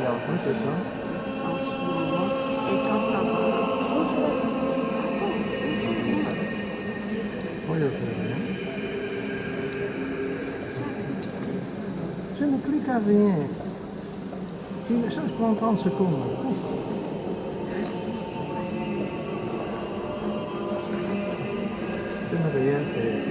y a en Oui, c'est ça. en ce moment. Et quand ça va, Oui, je fais rien. Je ne clique à rien. Ça, je prends 30 secondes. Je ne rien faire.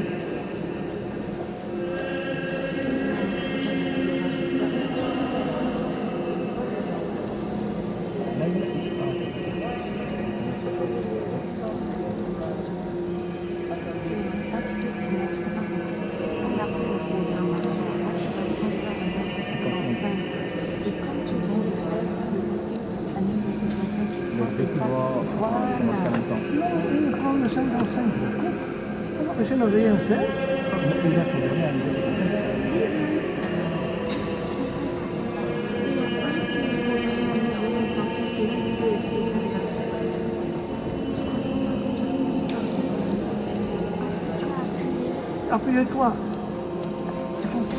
là, il y a... Ah, c'est ça. la programmation, C'est pas simple. et quand tu viens de faire ça, annuler ces personnes, tu Le vois que ça, doit commencer en même temps. Non, il prend le 55. Alors, je ne rien faire. Il a programmé à 55. Appuyez quoi?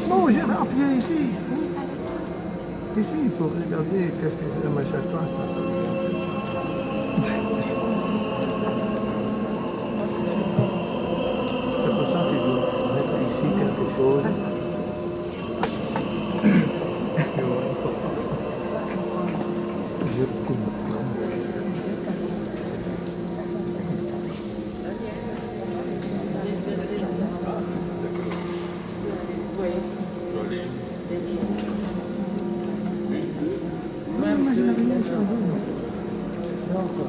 Non, j'ai appuyé ici. Ici, il faut regarder qu'est-ce que c'est, mais chaque fois, ça. C'est pour ça qu'il doit mettre ici quelque chose. Je comprends. Non, mais je n'ai rien changé.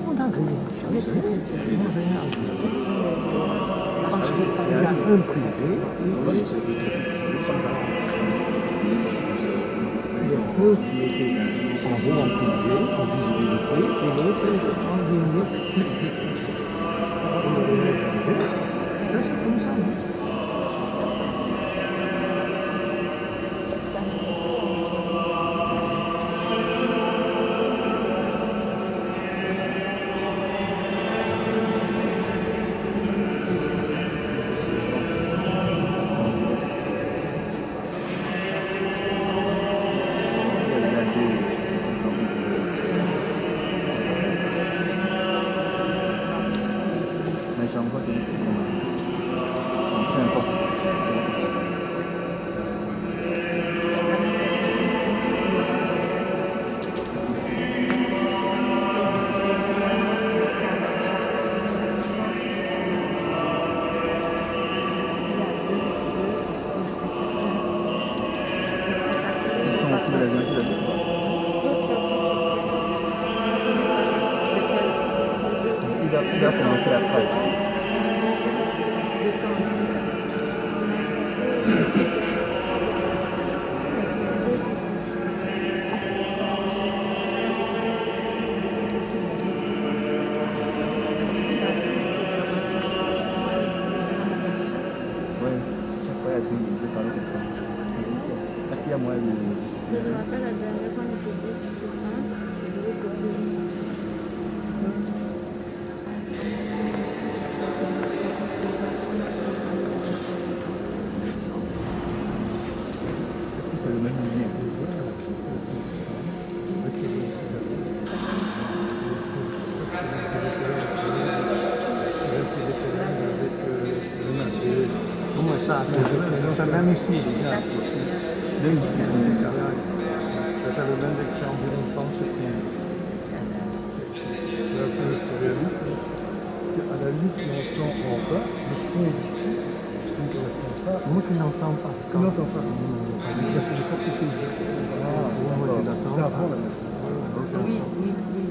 On n'a rien changé. On n'a rien ajouté. Parce qu'il y a un privé. Il y a deux qui étaient en haut en privé, en visibilité, et l'autre était en ligne. On avait regardé. Là, c'est comme ça, non? Mais j'ai encore des messages. Peu importe. Ils sont aussi de la génération de il va commencer la traque. Ouais, chaque fois il y a des minutes de parler comme ça. Parce qu'il y a moins de... Je me rappelle la dernière fois, on était dit sur un, c'est le côté. Est-ce que c'est le même lien? Comment ça? C'est même ici, déjà. Même ici. Ça, c'est le même que c'est environ 30 secondes. C'est un peu surréaliste, parce qu'à la limite, tu entends en bas, le son d'ici, qui ne correspond pas. Moi, je n'entends pas. Tu n'entends pas? C'est parce que les portes étaient ouvertes. Ah, moi, je l'entends. C'était avant la messe. Oui, oui, oui.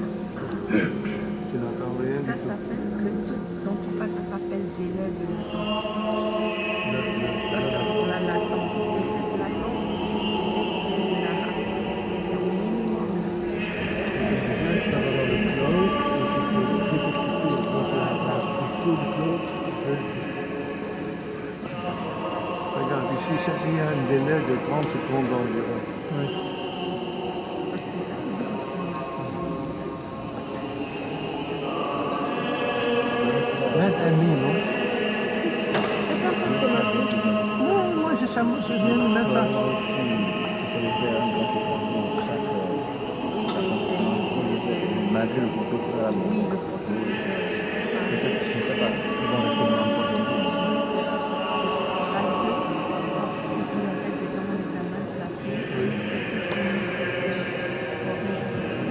Tu n'entends rien Ça du tout. s'appelle, le truc dont on parle, ça s'appelle délai de latence. Ça, c'est la latence. Et cette latence, c'est la raccourci. Le minimum. Déjà, ça va dans le cloud, et que c'est très compliqué de monter la place. Il faut du cloud, regarde, ici, il y a un délai de 30 secondes environ. Oui. Parce que là, il dit ici, 20,5, non? c'est pas pour commencer. Non, moi, je viens de mettre ça. Tu savais faire un grand écran chaque malgré le poteau qui va là-bas. Oui, le poteau, c'était, je ne sais pas. Peut-être, je ne sais pas, ils vont rester bien encore aujourd'hui. Parce que il y avait déjà un examen placé et quelques fournis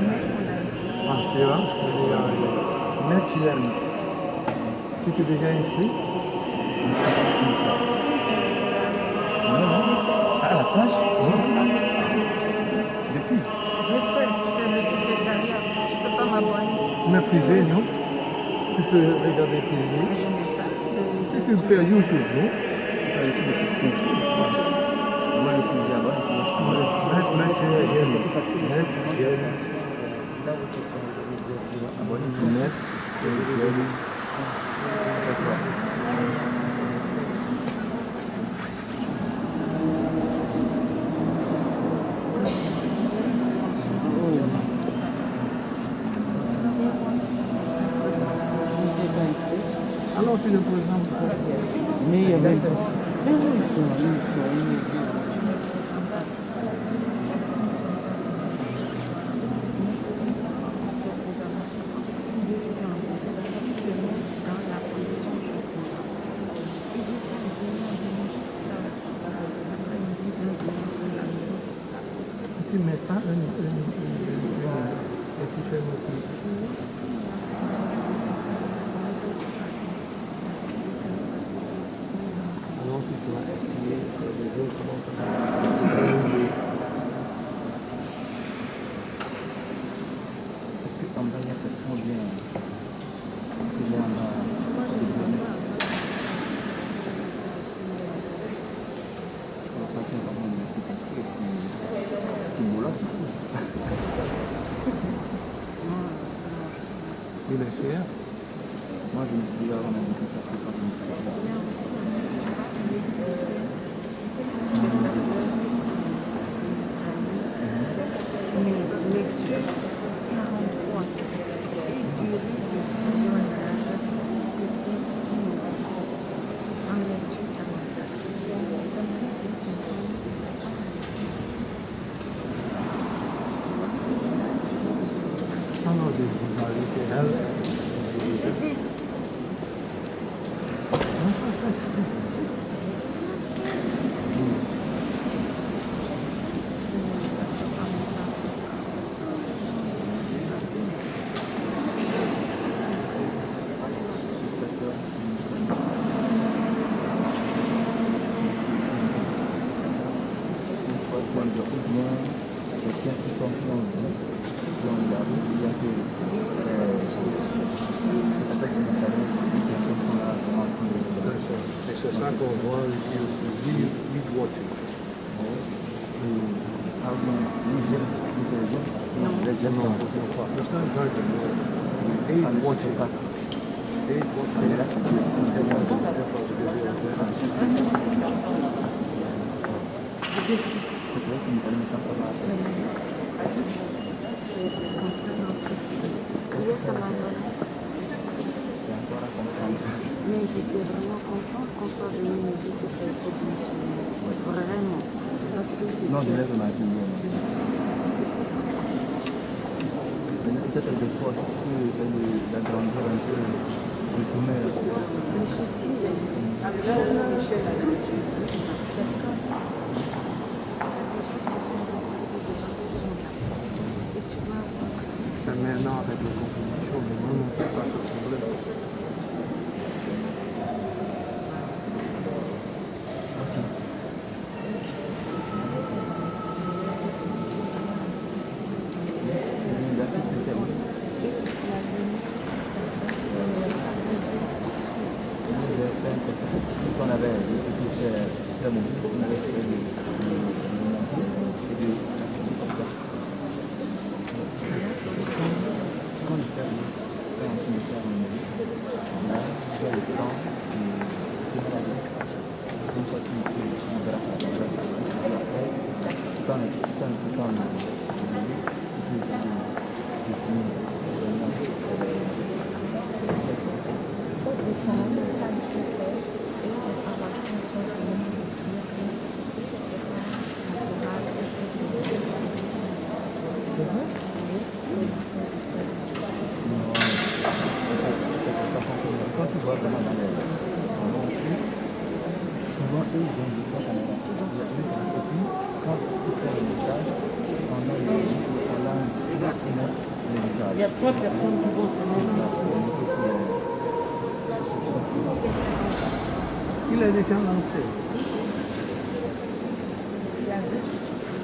mais on a essayé. Ah, tu vois, mais tu aimes. Tu t'es déjà inscrit? Non, non. Ah, la tâche? Depuis. J'ai fait, c'est le secrétariat, je ne peux pas m'abonner. Mais privé, non? Tu peux regarder privé. Je n'ai pas Tu peux faire YouTube, non? Ça, je suis depuis 15 ans. Moi, je suis déjà abonné. Mais tu es jeune. Mais tu es jeune. Abonné pour net, c'est jeune. D'accord. Alors tu le présentes pour Mais il y a même pas. tu mets pas et tu fais le truc. Alors tu dois essayer que les autres commencent à Est-ce qu'en bas, il y a peut-être bien? Est-ce que j'ai en bas? Il est cher. Moi, je me suis déjà rendu compte que ça fait pas Mais lecture 43 et durée de visionnage, c'était 10 minutes. En lecture 44. Ah non, des littéral. C'est ça qu'on voit ici aussi, lead watching. Non, c'est pas. C'est un garden. Aid watching. Aid Mais j'étais vraiment contente qu'on soit venu me dire que ça a été bien filmé. Vraiment. Parce que c'est. Non, je l'ai remarqué. Mais peut-être des fois, si tu peux essayer d'agrandir un peu le sommet. Le souci, c'est que quand tu fais comme ça, et tu vas avoir. C'est maintenant avec la compétition, mais vraiment, c'est pas ce problème. On avait fait mon but, on avait essayé de monter et de quand je termine, quand je termine, là, j'ai le temps de regarder. Une fois que tu verras tout en tu vois vraiment dans les shows, souvent eux ils ont deux trois caméras. Il y a une caméra et puis quand tu fais le message, pendant le Il y a 3 personnes qui vont se mettre ici. Il a déjà lancé.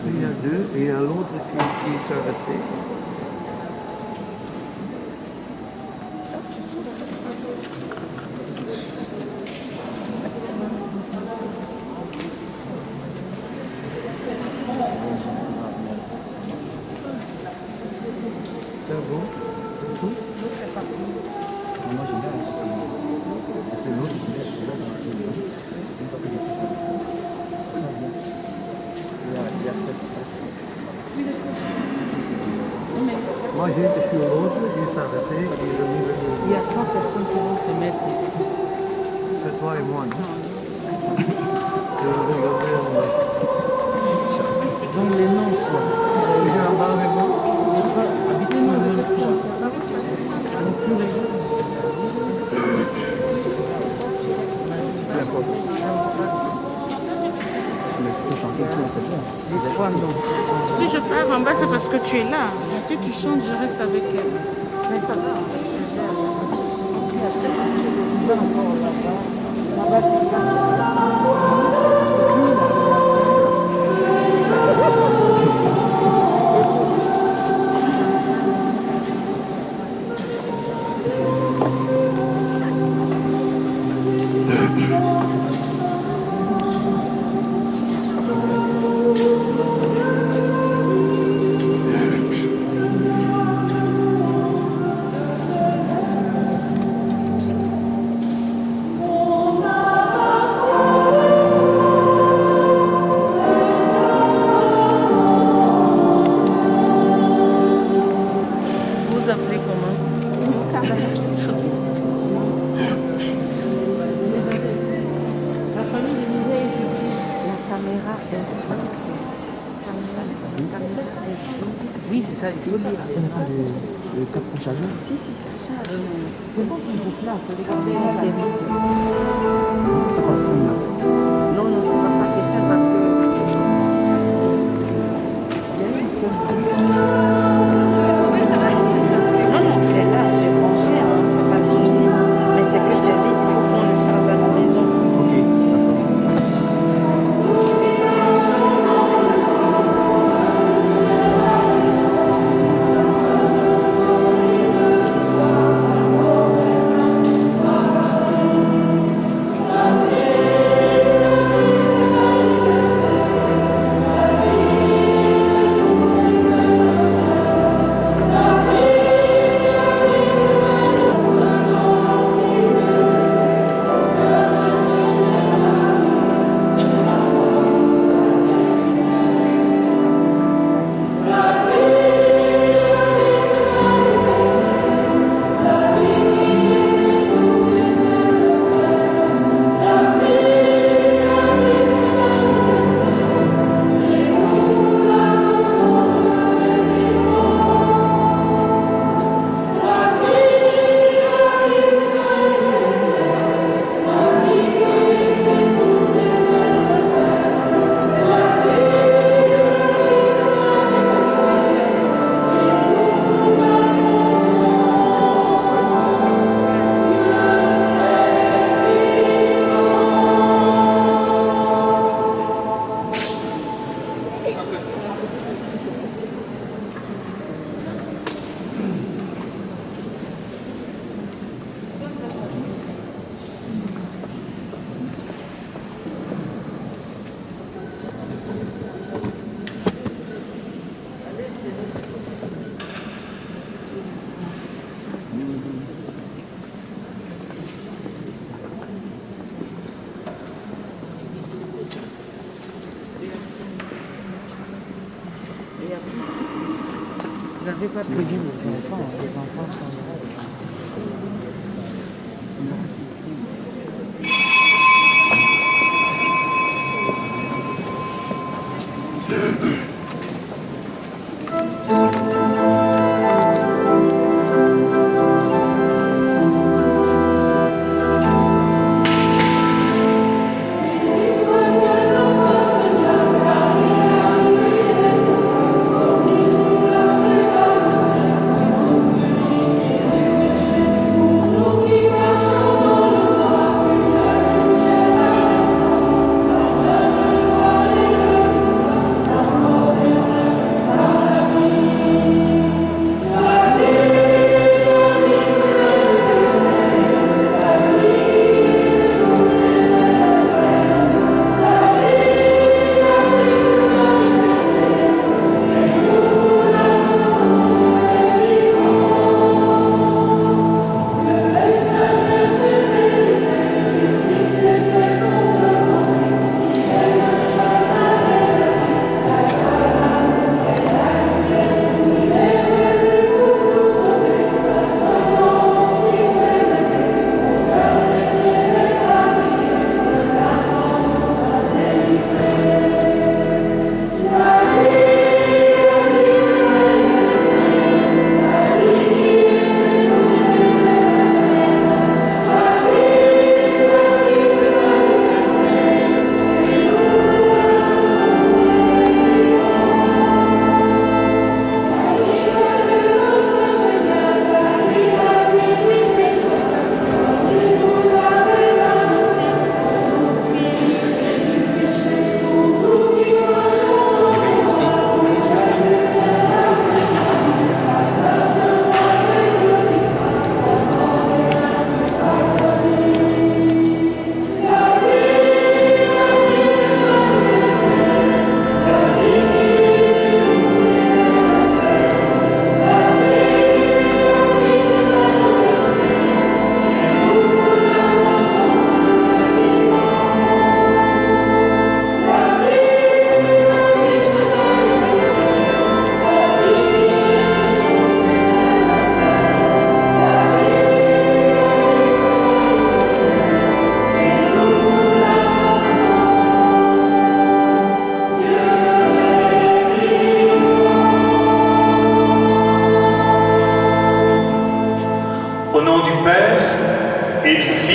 Il y a 2 et il y a l'autre qui s'est arrêté. C'est bon? C'est tout? Moi j'aime bien c'est l'autre qui est là dans le film. Une fois que j'ai fait ça, il y a 7 spots. Moi j'étais sur l'autre, il s'est arrêté, il est remis vers le... Il y a 3 personnes qui vont se mettre ici. C'est toi et moi, non? Je vais regarder Donc les noms sont. il est en bas avec moi? Je crois habiter dans le même. Donc tous les jours. Peu importe. Mais si tu chantes ici, c'est bien. Les 3 noms. Si je pars en bas, c'est parce que tu es là. Si tu chantes, je reste avec elle. Mais ça va, je gère, il n'y a pas de souci. Puis après, tu vas encore là-bas. Là-bas, c'est là. Vous appelez comment? La famille de Mireille est ici. La caméra est Oui, c'est ça, il faut dire. Ce n'est pas des capes pour charger. Si, ça charge. C'est bon s'il vous plaît, c'est regardez. C'est vite. C'est pas ça là. Non, ça va pas s'éteindre parce que. Il y a une seule. Non, c'est là, j'ai branché, hein, c'est pas le souci. Mais c'est que c'est vite, il faut qu'on le charge à la maison. Ok, Vous n'avez pas prévu les enfants. Les enfants sont là.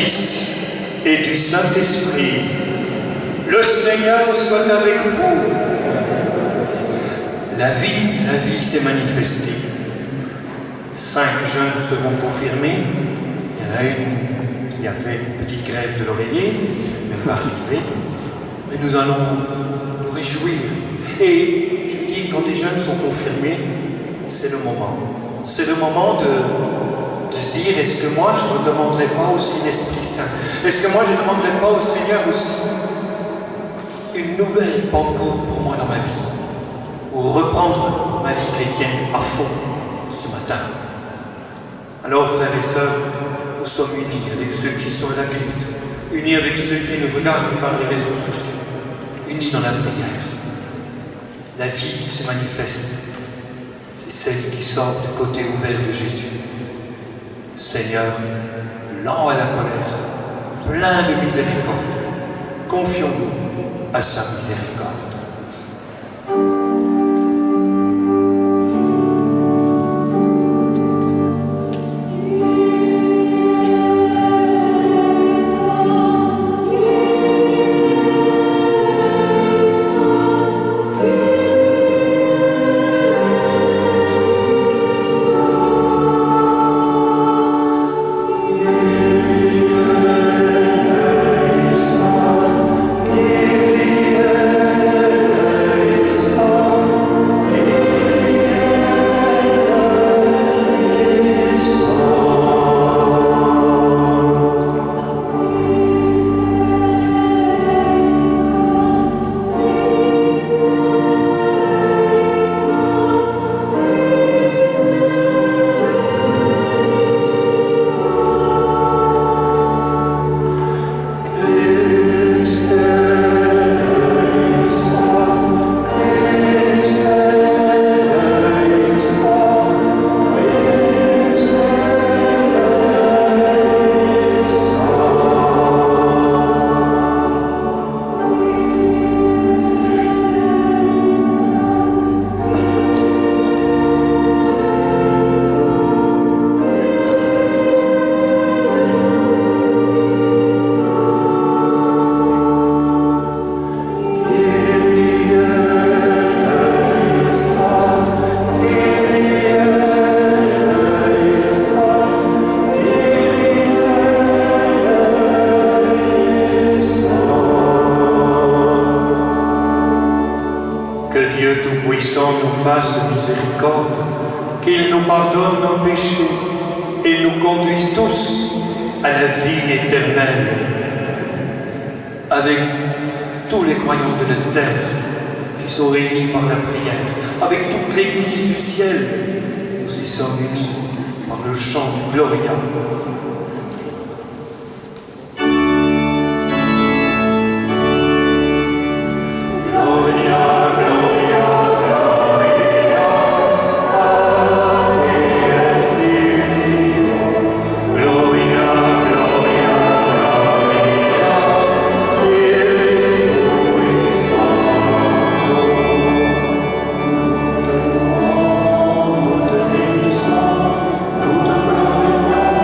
Fils et du Saint-Esprit. Le Seigneur soit avec vous. La vie s'est manifestée. 5 jeunes seront confirmés. Il y en a une qui a fait une petite grève de l'oreiller, elle va arriver. Mais nous allons nous réjouir. Et je dis, quand des jeunes sont confirmés, c'est le moment. C'est le moment de se dire, est-ce que moi je ne demanderai pas aussi l'Esprit Saint? Est-ce que moi je ne demanderai pas au Seigneur aussi une nouvelle Pentecôte pour moi dans ma vie, pour reprendre ma vie chrétienne à fond ce matin? Alors, frères et sœurs, nous sommes unis avec ceux qui sont à la crypte, unis avec ceux qui nous regardent par les réseaux sociaux, unis dans la prière. La vie qui se manifeste, c'est celle qui sort du côté ouvert de Jésus. Seigneur, lent à la colère, plein de miséricorde, confions-nous à sa miséricorde. Fasse miséricorde, qu'il nous pardonne nos péchés et nous conduise tous à la vie éternelle. Avec tous les croyants de la terre qui sont réunis par la prière, avec toute l'Église du ciel, nous y sommes unis par le chant du Gloria. Nous te glorifions.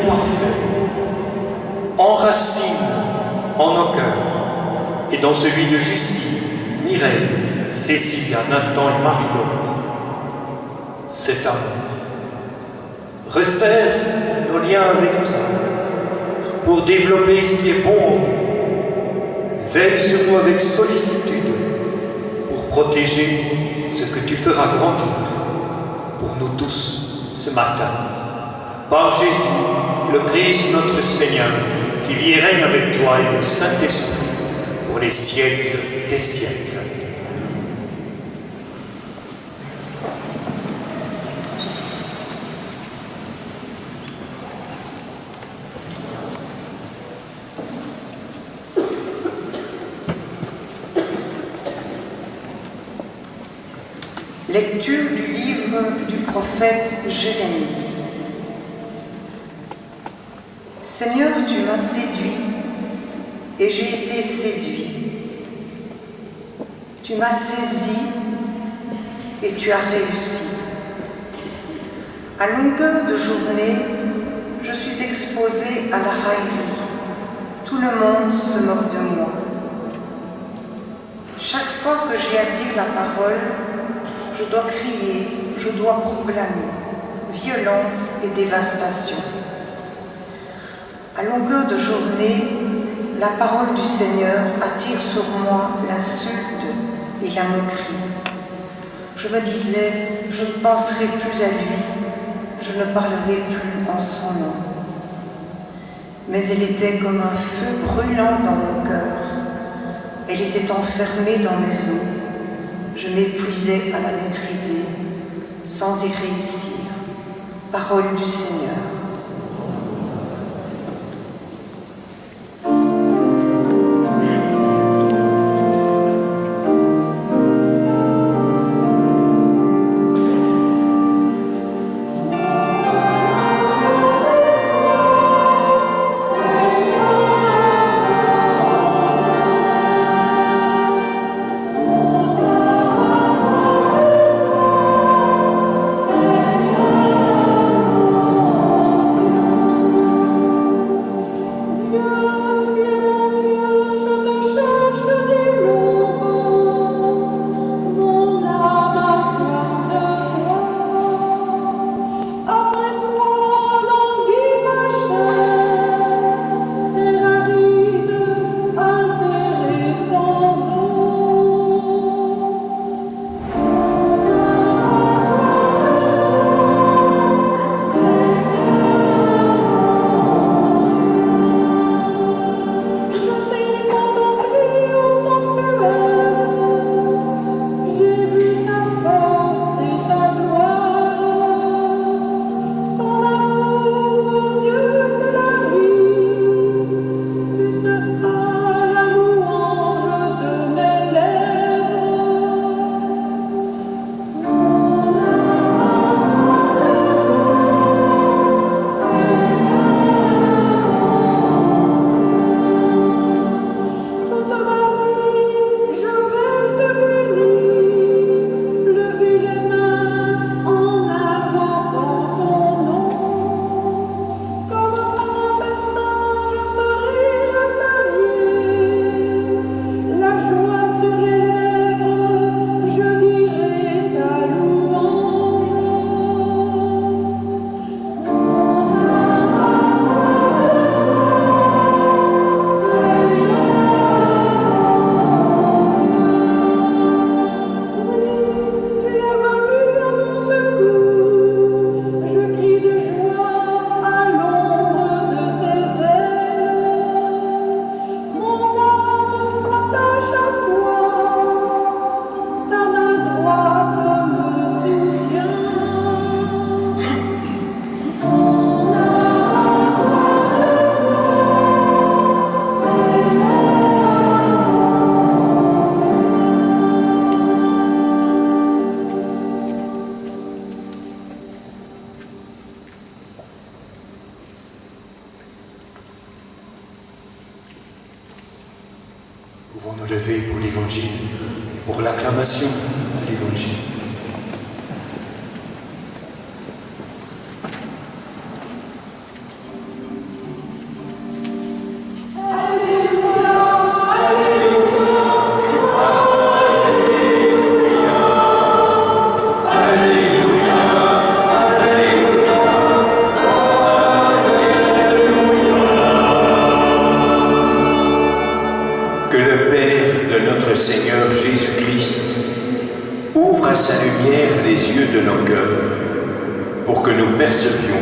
parfait enracine en nos cœurs et dans celui de Justine, Mireille, Cécilia, Nathan et Marie-Laure cet amour. Resserre nos liens avec toi pour développer ce qui est bon en nous. Veille sur nous avec sollicitude pour protéger ce que tu feras grandir pour nous tous ce matin. Par Jésus, le Christ notre Seigneur, qui vit et règne avec toi et le Saint-Esprit pour les siècles des siècles. Lecture du livre du prophète Jérémie. Seigneur, tu m'as séduit et j'ai été séduit. Tu m'as saisi et tu as réussi. À longueur de journée, je suis exposée à la raillerie. Tout le monde se moque de moi. Chaque fois que j'ai à dire la parole, je dois crier, je dois proclamer violence et dévastation. À longueur de journée, la parole du Seigneur attire sur moi l'insulte et la moquerie. Je me disais, je ne penserai plus à lui, je ne parlerai plus en son nom. Mais elle était comme un feu brûlant dans mon cœur. Elle était enfermée dans mes os. Je m'épuisais à la maîtriser, sans y réussir. Parole du Seigneur. pouvons nous lever pour l'Évangile, pour l'acclamation de l'Évangile. notre Seigneur Jésus-Christ ouvre à sa lumière les yeux de nos cœurs pour que nous percevions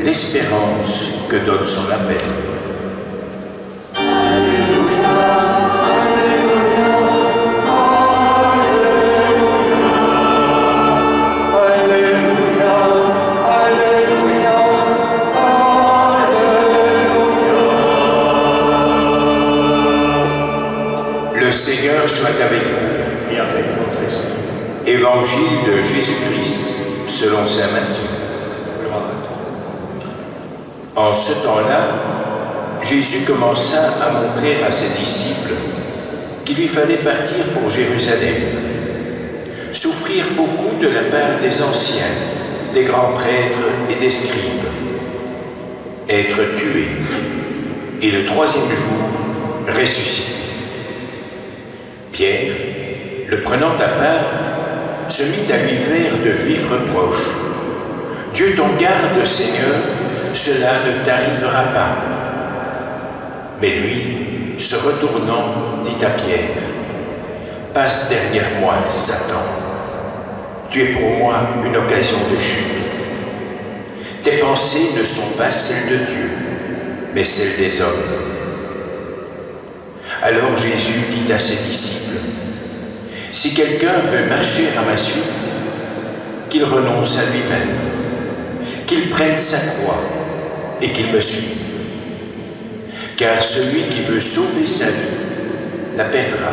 l'espérance que donne son appel. Le Seigneur soit avec vous et avec votre esprit. Évangile de Jésus-Christ selon saint Matthieu. Gloire à toi. En ce temps-là, Jésus commença à montrer à ses disciples qu'il lui fallait partir pour Jérusalem, souffrir beaucoup de la part des anciens, des grands prêtres et des scribes, être tué et le troisième jour ressuscité. Pierre, le prenant à part, se mit à lui faire de vifs reproches. « Dieu t'en garde, Seigneur, cela ne t'arrivera pas. » Mais lui, se retournant, dit à Pierre, « Passe derrière moi, Satan. Tu es pour moi une occasion de chute. Tes pensées ne sont pas celles de Dieu, mais celles des hommes. » Alors Jésus dit à ses disciples, « Si quelqu'un veut marcher à ma suite, qu'il renonce à lui-même, qu'il prenne sa croix et qu'il me suive. Car celui qui veut sauver sa vie la perdra,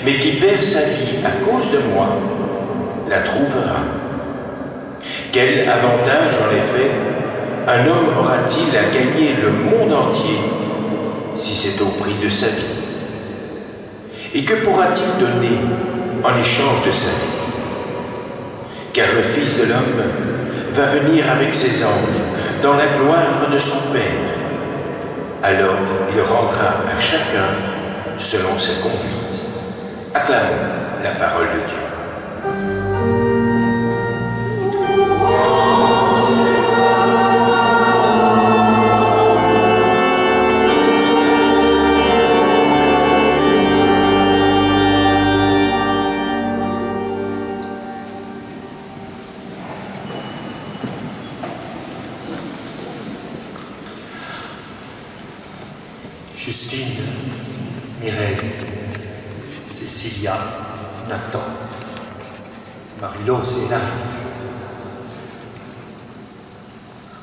mais qui perd sa vie à cause de moi la trouvera. Quel avantage, en effet, un homme aura-t-il à gagner le monde entier si c'est au prix de sa vie? Et que pourra-t-il donner en échange de sa vie? Car le Fils de l'homme va venir avec ses anges dans la gloire de son Père. Alors il rendra à chacun selon sa conduite. » Acclamons la parole de Dieu. Justine, Mireille, Cécilia, Nathan, Marie-Lose et Larry.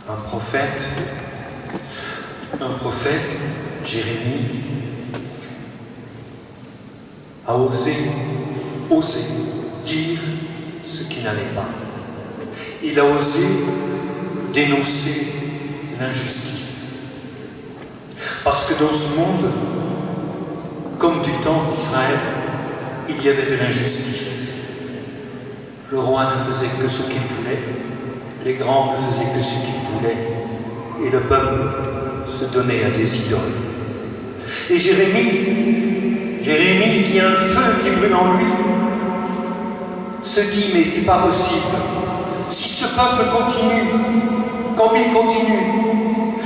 Un prophète, Jérémie, a osé dire ce qui n'allait pas. Il a osé dénoncer l'injustice. Parce que dans ce monde, comme du temps d'Israël, il y avait de l'injustice. Le roi ne faisait que ce qu'il voulait, les grands ne faisaient que ce qu'ils voulaient, et le peuple se donnait à des idoles. Et Jérémie qui a un feu qui brûle en lui, se dit, mais c'est pas possible. Si ce peuple continue, comme il continue,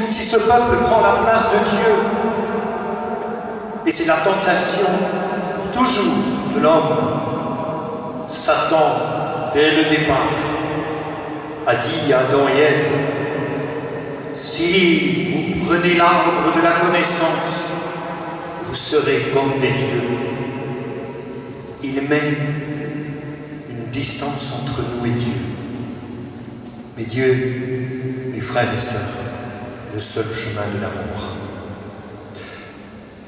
si ce peuple prend la place de Dieu, et c'est la tentation toujours de l'homme, Satan, dès le départ, a dit à Adam et Ève, si vous prenez l'arbre de la connaissance, vous serez comme des dieux. Il met une distance entre nous et Dieu. Mais Dieu, mes frères et sœurs, le seul chemin de l'amour.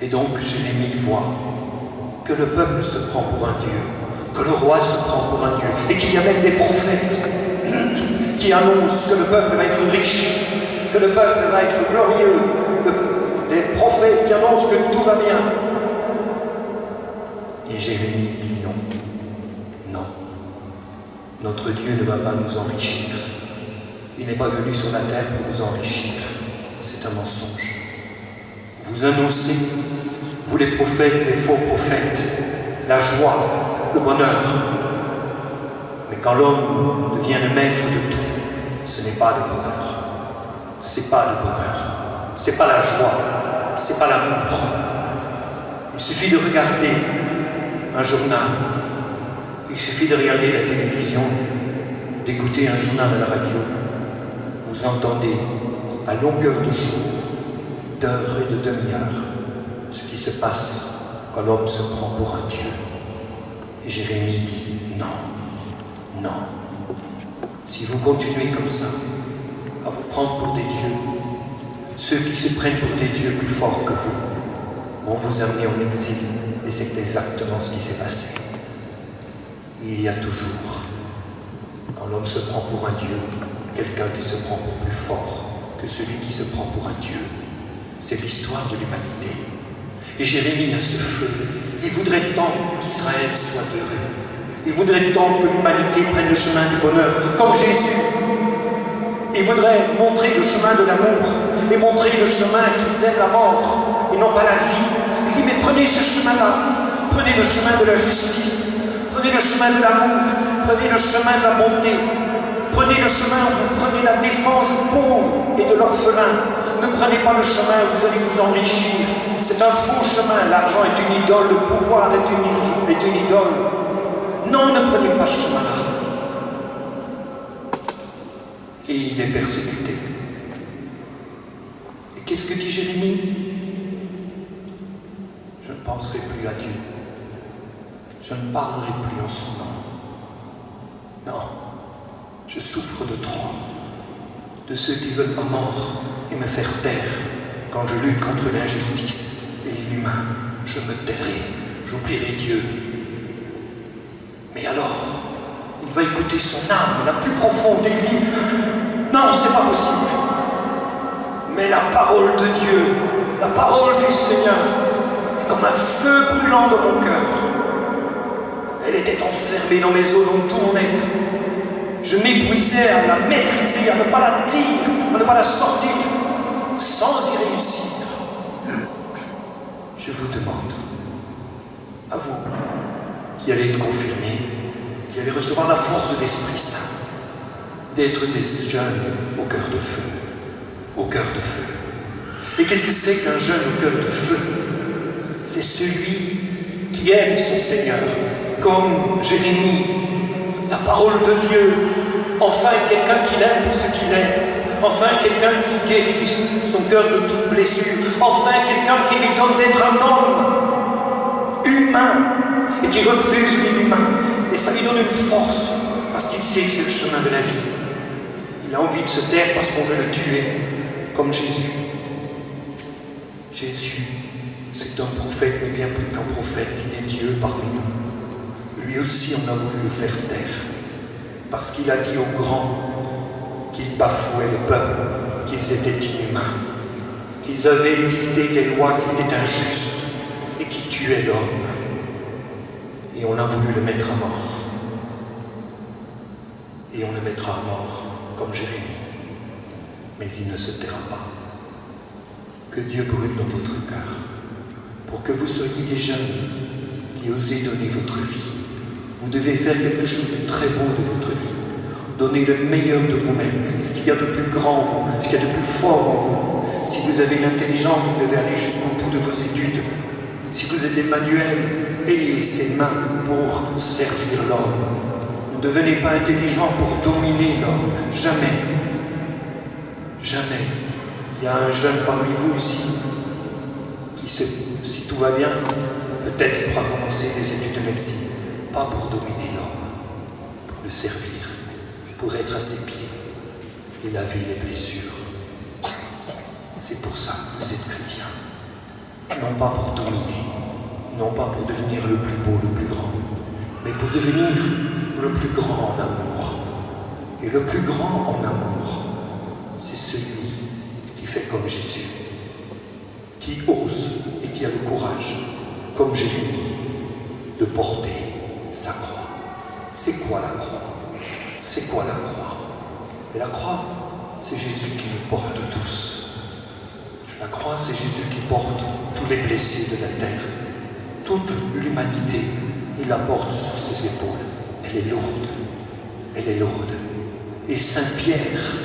Et donc Jérémie voit que le peuple se prend pour un Dieu, que le roi se prend pour un Dieu, et qu'il y a même des prophètes qui annoncent que le peuple va être riche, que le peuple va être glorieux, des prophètes qui annoncent que tout va bien. Et Jérémie dit non, non, notre Dieu ne va pas nous enrichir. Il n'est pas venu sur la terre pour nous enrichir. C'est un mensonge. Vous annoncez, vous les prophètes, les faux prophètes, la joie, le bonheur. Mais quand l'homme devient le maître de tout, ce n'est pas le bonheur. C'est pas le bonheur. C'est pas la joie. C'est pas l'amour. Il suffit de regarder un journal. Il suffit de regarder la télévision, d'écouter un journal à la radio. Vous entendez à longueur de jour, d'heures et de demi-heures, ce qui se passe quand l'homme se prend pour un Dieu. Et Jérémie dit non, non. Si vous continuez comme ça, à vous prendre pour des dieux, ceux qui se prennent pour des dieux plus forts que vous vont vous amener en exil. Et c'est exactement ce qui s'est passé. Il y a toujours, quand l'homme se prend pour un dieu, quelqu'un qui se prend pour plus fort que celui qui se prend pour un dieu. C'est l'histoire de l'humanité. Et Jérémie a ce feu. Il voudrait tant qu'Israël soit heureux. Il voudrait tant que l'humanité prenne le chemin du bonheur, comme Jésus. Il voudrait montrer le chemin de l'amour et montrer le chemin qui sert la mort et non pas la vie. Il dit, mais prenez ce chemin-là. Prenez le chemin de la justice. Prenez le chemin de l'amour. Prenez le chemin de la bonté. Prenez le chemin où vous prenez la défense du pauvre et de l'orphelin. Ne prenez pas le chemin où vous allez vous enrichir. C'est un faux chemin. L'argent est une idole, le pouvoir est une idole. Non, ne prenez pas ce chemin-là. Et il est persécuté. Et qu'est-ce que dit Jérémie? Je ne penserai plus à Dieu. Je ne parlerai plus en son nom. Non, je souffre de trop, de ceux qui veulent ma mort et me faire taire. Quand je lutte contre l'injustice et l'inhumain, je me tairai, j'oublierai Dieu. Mais alors, il va écouter son âme la plus profonde et il dit, non, c'est pas possible. Mais la parole de Dieu, la parole du Seigneur, est comme un feu brûlant dans mon cœur. Elle était enfermée dans mes os, dans tout mon être. Je m'épuisais à la maîtriser, à ne pas la dire, à ne pas la sortir, sans y réussir. Je vous demande, à vous, qui allez être confirmés, qui allez recevoir la force de l'Esprit Saint, d'être des jeunes au cœur de feu. Au cœur de feu. Et qu'est-ce que c'est qu'un jeune au cœur de feu? C'est celui qui aime son Seigneur, comme Jérémie, la parole de Dieu. Enfin, quelqu'un qui l'aime pour ce qu'il est. Enfin, quelqu'un qui guérit son cœur de toute blessure. Enfin, quelqu'un qui lui donne d'être un homme humain et qui refuse l'inhumain. Et ça lui donne une force parce qu'il sait que c'est le chemin de la vie. Il a envie de se taire parce qu'on veut le tuer, comme Jésus. Jésus, c'est un prophète, mais bien plus qu'un prophète. Il est Dieu parmi nous. Lui aussi, on a voulu le faire taire parce qu'il a dit aux grands qu'ils bafouaient le peuple, qu'ils étaient inhumains, qu'ils avaient édicté des lois qui étaient injustes et qui tuaient l'homme. Et on a voulu le mettre à mort. Et on le mettra à mort, comme Jérémie. Mais il ne se taira pas. Que Dieu brûle dans votre cœur, pour que vous soyez des jeunes qui osez donner votre vie. Vous devez faire quelque chose de très beau de votre vie. Donnez le meilleur de vous-même, ce qu'il y a de plus grand en vous, ce qu'il y a de plus fort en vous. Si vous avez l'intelligence, vous devez aller jusqu'au bout de vos études. Si vous êtes Emmanuel, ayez ses mains pour servir l'homme. Ne devenez pas intelligent pour dominer l'homme. Jamais. Jamais. Il y a un jeune parmi vous ici qui, si tout va bien, peut-être il pourra commencer des études de médecine. Pas pour dominer l'homme, pour le servir, pour être à ses pieds et laver les blessures. C'est pour ça que vous êtes chrétiens. Non pas pour dominer, non pas pour devenir le plus beau, le plus grand, mais pour devenir le plus grand en amour. Et le plus grand en amour, c'est celui qui fait comme Jésus, qui ose et qui a le courage, comme Jérémie, de porter sa croix. C'est quoi la croix? C'est quoi la croix? Et la croix, c'est Jésus qui nous porte tous. La croix, c'est Jésus qui porte tous les blessés de la terre. Toute l'humanité, il la porte sur ses épaules. Elle est lourde. Elle est lourde. Et Saint Pierre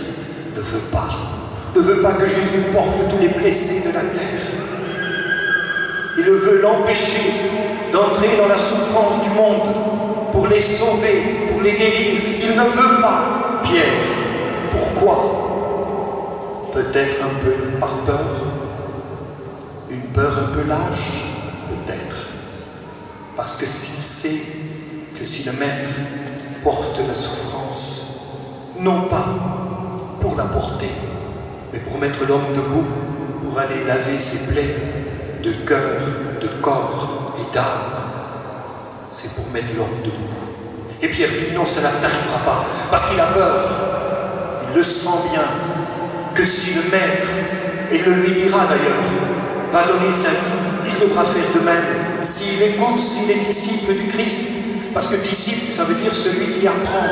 ne veut pas que Jésus porte tous les blessés de la terre. Il veut l'empêcher d'entrer dans la souffrance du monde pour les sauver, pour les guérir. Il ne veut pas, Pierre. Pourquoi? Peut-être un peu par peur, une peur un peu lâche, peut-être. Parce que s'il sait que si le Maître porte la souffrance, non pas pour la porter, mais pour mettre l'homme debout, pour aller laver ses plaies de cœur, de corps et d'âme, c'est pour mettre l'homme debout. Et Pierre dit non, cela n'arrivera pas, parce qu'il a peur. Il le sent bien, que si le Maître, et il le lui dira d'ailleurs, va donner sa vie, il devra faire de même. S'il écoute, s'il est disciple du Christ, parce que disciple, ça veut dire celui qui apprend.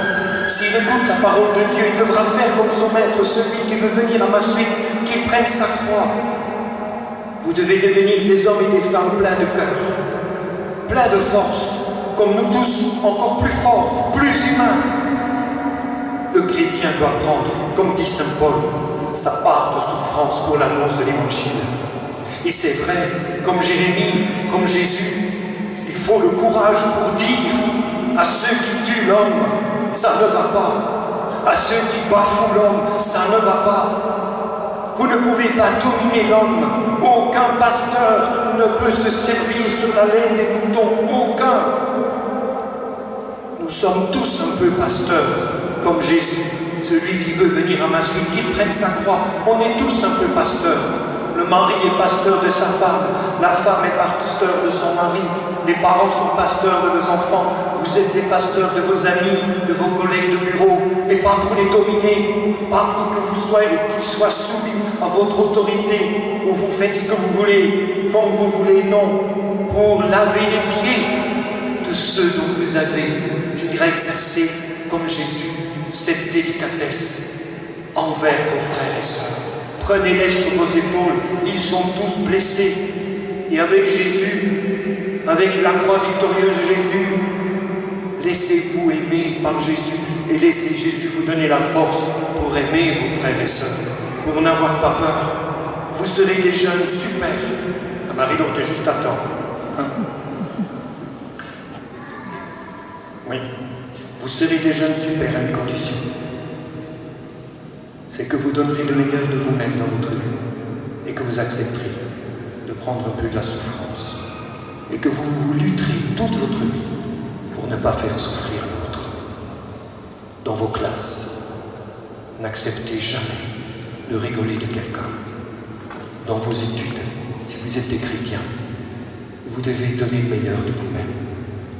S'il écoute la parole de Dieu, il devra faire comme son Maître, celui qui veut venir à ma suite, qu'il prenne sa croix. Vous devez devenir des hommes et des femmes pleins de cœur, pleins de force, comme nous tous, encore plus forts, plus humains. Le chrétien doit prendre, comme dit saint Paul, sa part de souffrance pour l'annonce de l'Évangile. Et c'est vrai, comme Jérémie, comme Jésus, il faut le courage pour dire à ceux qui tuent l'homme, ça ne va pas. À ceux qui bafouent l'homme, ça ne va pas. Vous ne pouvez pas dominer l'homme. Aucun pasteur ne peut se servir sur la laine des moutons. Aucun. Nous sommes tous un peu pasteurs, comme Jésus, celui qui veut venir à ma suite, qu'il prenne sa croix. On est tous un peu pasteurs. Le mari est pasteur de sa femme, la femme est pasteur de son mari, les parents sont pasteurs de leurs enfants, vous êtes des pasteurs de vos amis, de vos collègues de bureau, et pas pour les dominer, pas pour que vous soyez, qu'ils soient soumis à votre autorité, où vous faites ce que vous voulez, quand vous voulez, non, pour laver les pieds de ceux dont vous avez, je dirais, exercé, comme Jésus, cette délicatesse envers vos frères et sœurs. Prenez-les sur vos épaules, ils sont tous blessés. Et avec Jésus, avec la croix victorieuse de Jésus, laissez-vous aimer par Jésus et laissez Jésus vous donner la force pour aimer vos frères et sœurs, pour n'avoir pas peur. Vous serez des jeunes super. Ah, Marie-Laure, t'es juste à temps. Hein? Oui. Vous serez des jeunes super à une condition. C'est que vous donnerez le meilleur de vous-même dans votre vie et que vous accepterez de prendre un peu de la souffrance et que vous lutterez toute votre vie pour ne pas faire souffrir l'autre. Dans vos classes, n'acceptez jamais de rigoler de quelqu'un. Dans vos études, si vous êtes des chrétiens, vous devez donner le meilleur de vous-même.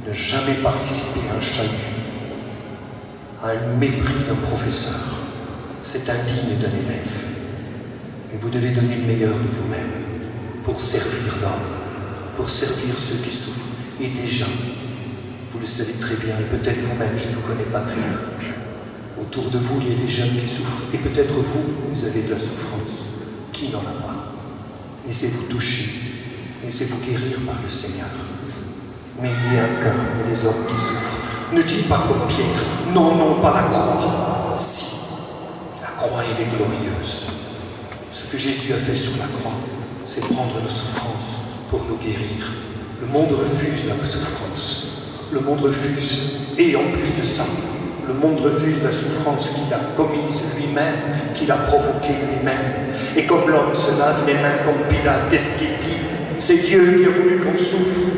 Ne jamais participer à un chahut, à un mépris d'un professeur. C'est indigne d'un élève. Et vous devez donner le meilleur de vous-même pour servir l'homme, pour servir ceux qui souffrent. Et déjà, vous le savez très bien, et peut-être vous-même, je ne vous connais pas très bien. Autour de vous, il y a des jeunes qui souffrent. Et peut-être vous avez de la souffrance. Qui n'en a pas? Laissez-vous toucher, laissez-vous guérir par le Seigneur. Mais il y a un cœur pour les hommes qui souffrent. Ne dites pas comme Pierre, non, non, pas la croix. Si. La croix, elle est glorieuse. Ce que Jésus a fait sur la croix, c'est prendre nos souffrances pour nous guérir. Le monde refuse la souffrance. Le monde refuse. Et en plus de ça, le monde refuse la souffrance qu'il a commise lui-même, qu'il a provoquée lui-même. Et comme l'homme se lave les mains comme Pilate, qu'est-ce qu'il dit? C'est Dieu qui a voulu qu'on souffre.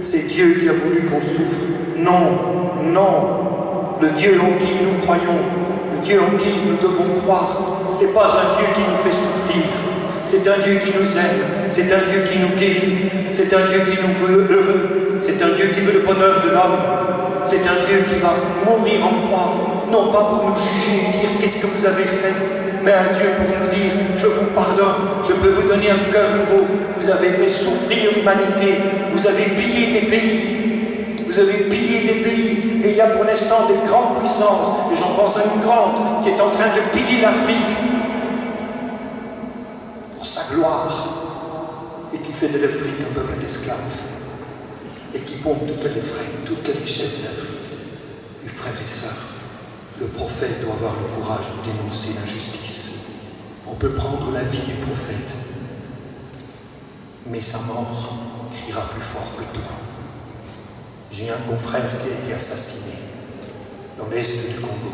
C'est Dieu qui a voulu qu'on souffre. Non, non. Le Dieu en qui nous croyons, Dieu en qui nous devons croire, ce n'est pas un Dieu qui nous fait souffrir, c'est un Dieu qui nous aime, c'est un Dieu qui nous guérit, c'est un Dieu qui nous veut heureux, c'est un Dieu qui veut le bonheur de l'homme, c'est un Dieu qui va mourir en croix, non pas pour nous juger et dire qu'est-ce que vous avez fait, mais un Dieu pour nous dire je vous pardonne, je peux vous donner un cœur nouveau, vous avez fait souffrir l'humanité, vous avez pillé des pays. Vous avez pillé des pays, et il y a pour l'instant des grandes puissances, et j'en pense à une grande, qui est en train de piller l'Afrique pour sa gloire, et qui fait de l'Afrique un peuple d'esclaves, et qui pompe toutes les richesses de l'Afrique. Et frères et sœurs, le prophète doit avoir le courage de dénoncer l'injustice. On peut prendre la vie du prophète, mais sa mort criera plus fort que tout. J'ai un confrère qui a été assassiné dans l'est du Congo,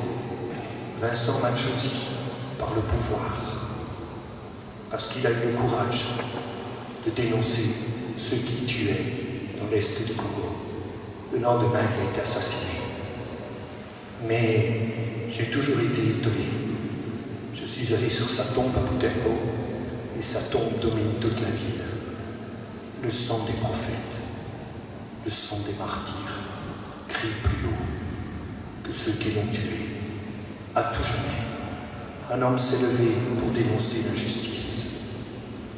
Vincent Machozi, par le pouvoir, parce qu'il a eu le courage de dénoncer ceux qui tuaient dans l'est du Congo. Le lendemain, il a été assassiné. Mais j'ai toujours été étonné. Je suis allé sur sa tombe à Butembo et sa tombe domine toute la ville. Le sang des prophètes, le sang des martyrs crie plus haut que ceux qui l'ont tué. À tout jamais, un homme s'est levé pour dénoncer l'injustice.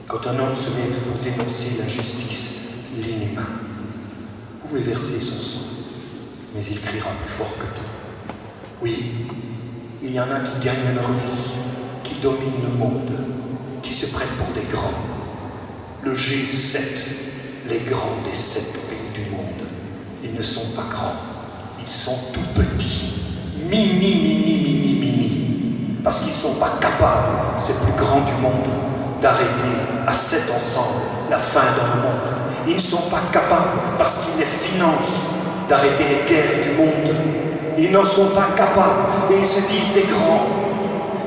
Quand un homme se lève pour dénoncer l'injustice, l'inhumain, vous pouvez verser son sang, mais il criera plus fort que tout. Oui, il y en a qui gagnent leur vie, qui dominent le monde, qui se prennent pour des grands. Le G7, les grands des 7 pays du monde, ils ne sont pas grands, ils sont tout petits, mini, parce qu'ils ne sont pas capables, ces plus grands du monde, d'arrêter à 7 ensemble la faim dans le monde. Ils ne sont pas capables, parce qu'ils les financent, d'arrêter les guerres du monde. Ils n'en sont pas capables et ils se disent des grands.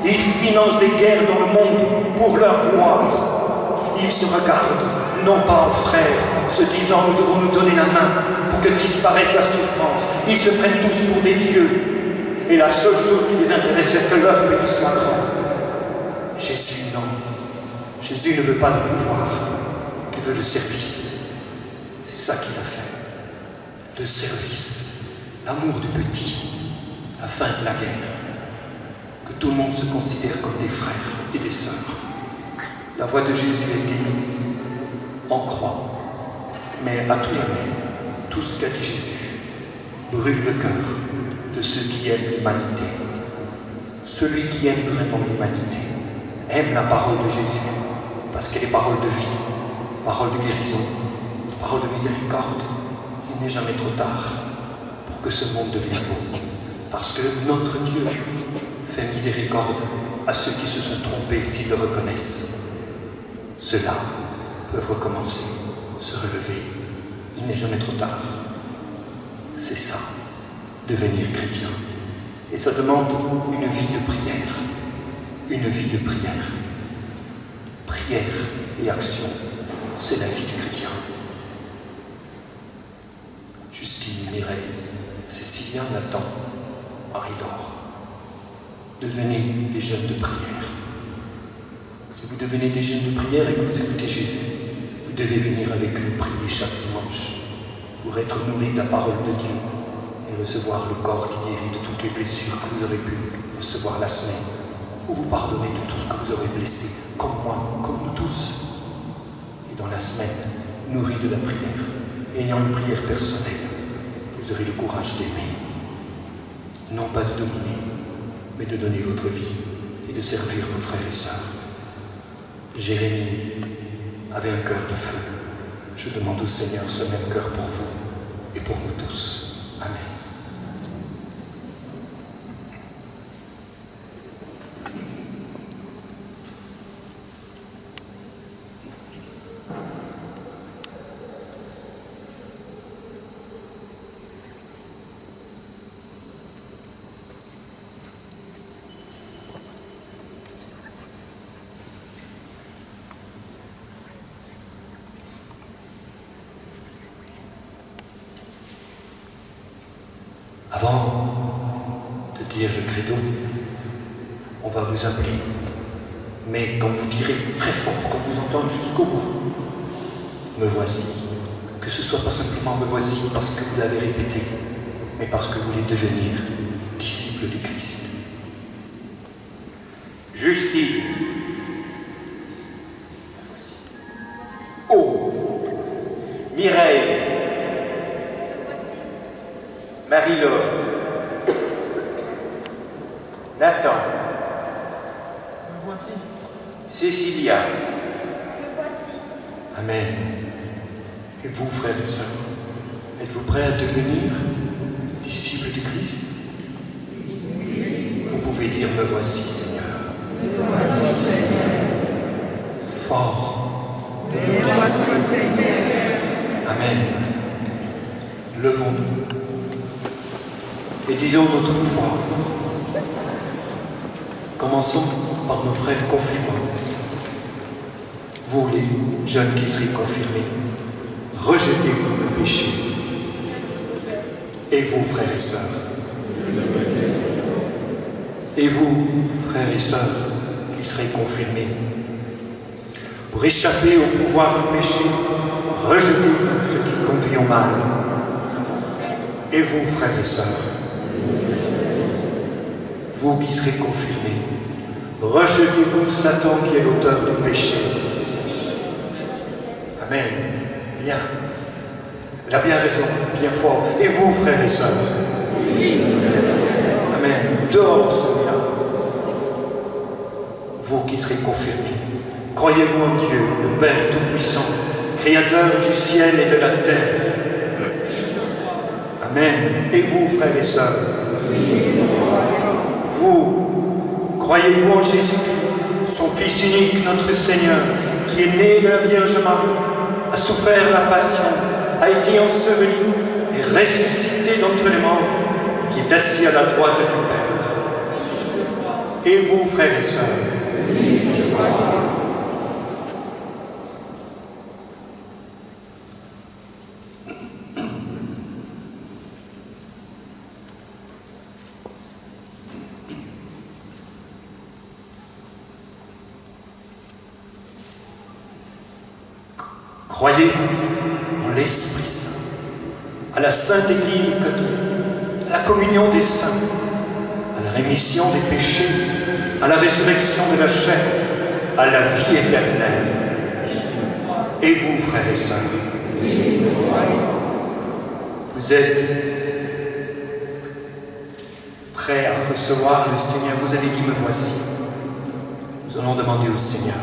Ils financent des guerres dans le monde pour leur gloire. Ils se regardent, non pas en frères, se disant nous devons nous donner la main pour que disparaisse la souffrance. Ils se prennent tous pour des dieux. Et la seule chose qui les intéresse, c'est que leur pays soit grand. Jésus, non. Jésus ne veut pas le pouvoir, il veut le service. C'est ça qu'il a fait. Le service, l'amour du petit, la fin de la guerre. Que tout le monde se considère comme des frères et des sœurs. La voix de Jésus a été mise en croix. Mais à tout jamais, tout ce qu'a dit Jésus brûle le cœur de ceux qui aiment l'humanité. Celui qui aime vraiment l'humanité aime la parole de Jésus parce qu'elle est parole de vie, parole de guérison, parole de miséricorde. Il n'est jamais trop tard pour que ce monde devienne beau. Parce que notre Dieu fait miséricorde à ceux qui se sont trompés s'ils le reconnaissent. Ceux-là peuvent recommencer, se relever. Il n'est jamais trop tard. C'est ça, devenir chrétien. Et ça demande une vie de prière. Une vie de prière. Prière et action, c'est la vie du chrétien. Justine, Mireille, Cécilia, Nathan, Marie-Laure, devenez des jeunes de prière. Si vous devenez des jeunes de prière et que vous écoutez Jésus, vous devez venir avec nous prier chaque dimanche pour être nourris de la parole de Dieu et recevoir le corps qui guérit de toutes les blessures que vous aurez pu recevoir la semaine, ou vous pardonner de tout ce que vous aurez blessé, comme moi, comme nous tous. Et dans la semaine, nourris de la prière, ayant une prière personnelle, vous aurez le courage d'aimer. Non pas de dominer, mais de donner votre vie et de servir vos frères et sœurs. Jérémie avait un cœur de feu. Je demande au Seigneur ce même cœur pour vous et pour nous tous. Amen. Avant de dire le credo, on va vous appeler. Mais quand vous direz très fort, qu'on vous entende jusqu'au bout, me voici. Que ce soit pas simplement me voici parce que vous l'avez répété, mais parce que vous voulez devenir disciple du Christ. Justine. Oh. Mireille. Marie-Laure, Nathan, Me voici. Cécilia. Me voici. Amen. Et vous, frères et sœurs, êtes-vous prêts à devenir disciples du Christ? Vous pouvez dire me voici, Seigneur. Me voici, Seigneur. Fort. Me voici, Seigneur. Amen. Levons-nous et disons notre foi. Commençons par nos frères confirmants. Vous, les jeunes qui serez confirmés, rejetez-vous le péché. Et vous, frères et sœurs. Et vous, frères et sœurs, qui serez confirmés, pour échapper au pouvoir du péché, rejetez-vous ce qui conduit au mal. Et vous, frères et sœurs, vous qui serez confirmés, rejetez-vous Satan qui est l'auteur du péché. Amen. Bien. Il a bien raison, bien fort. Et vous, frères et sœurs? Amen. Dehors celui-là. Vous qui serez confirmés, croyez-vous en Dieu, le Père Tout-Puissant, Créateur du ciel et de la terre? Amen. Et vous, frères et sœurs? Vous, croyez-vous en Jésus-Christ, son Fils unique, notre Seigneur, qui est né de la Vierge Marie, a souffert la passion, a été enseveli et ressuscité d'entre les morts, qui est assis à la droite du Père? Et vous, frères et sœurs? Croyez-vous en l'Esprit Saint, à la Sainte Église catholique, à la communion des saints, à la rémission des péchés, à la résurrection de la chair, à la vie éternelle? Et vous, frères et sœurs? Vous êtes prêts à recevoir le Seigneur? Vous avez dit, me voici. Nous allons demander au Seigneur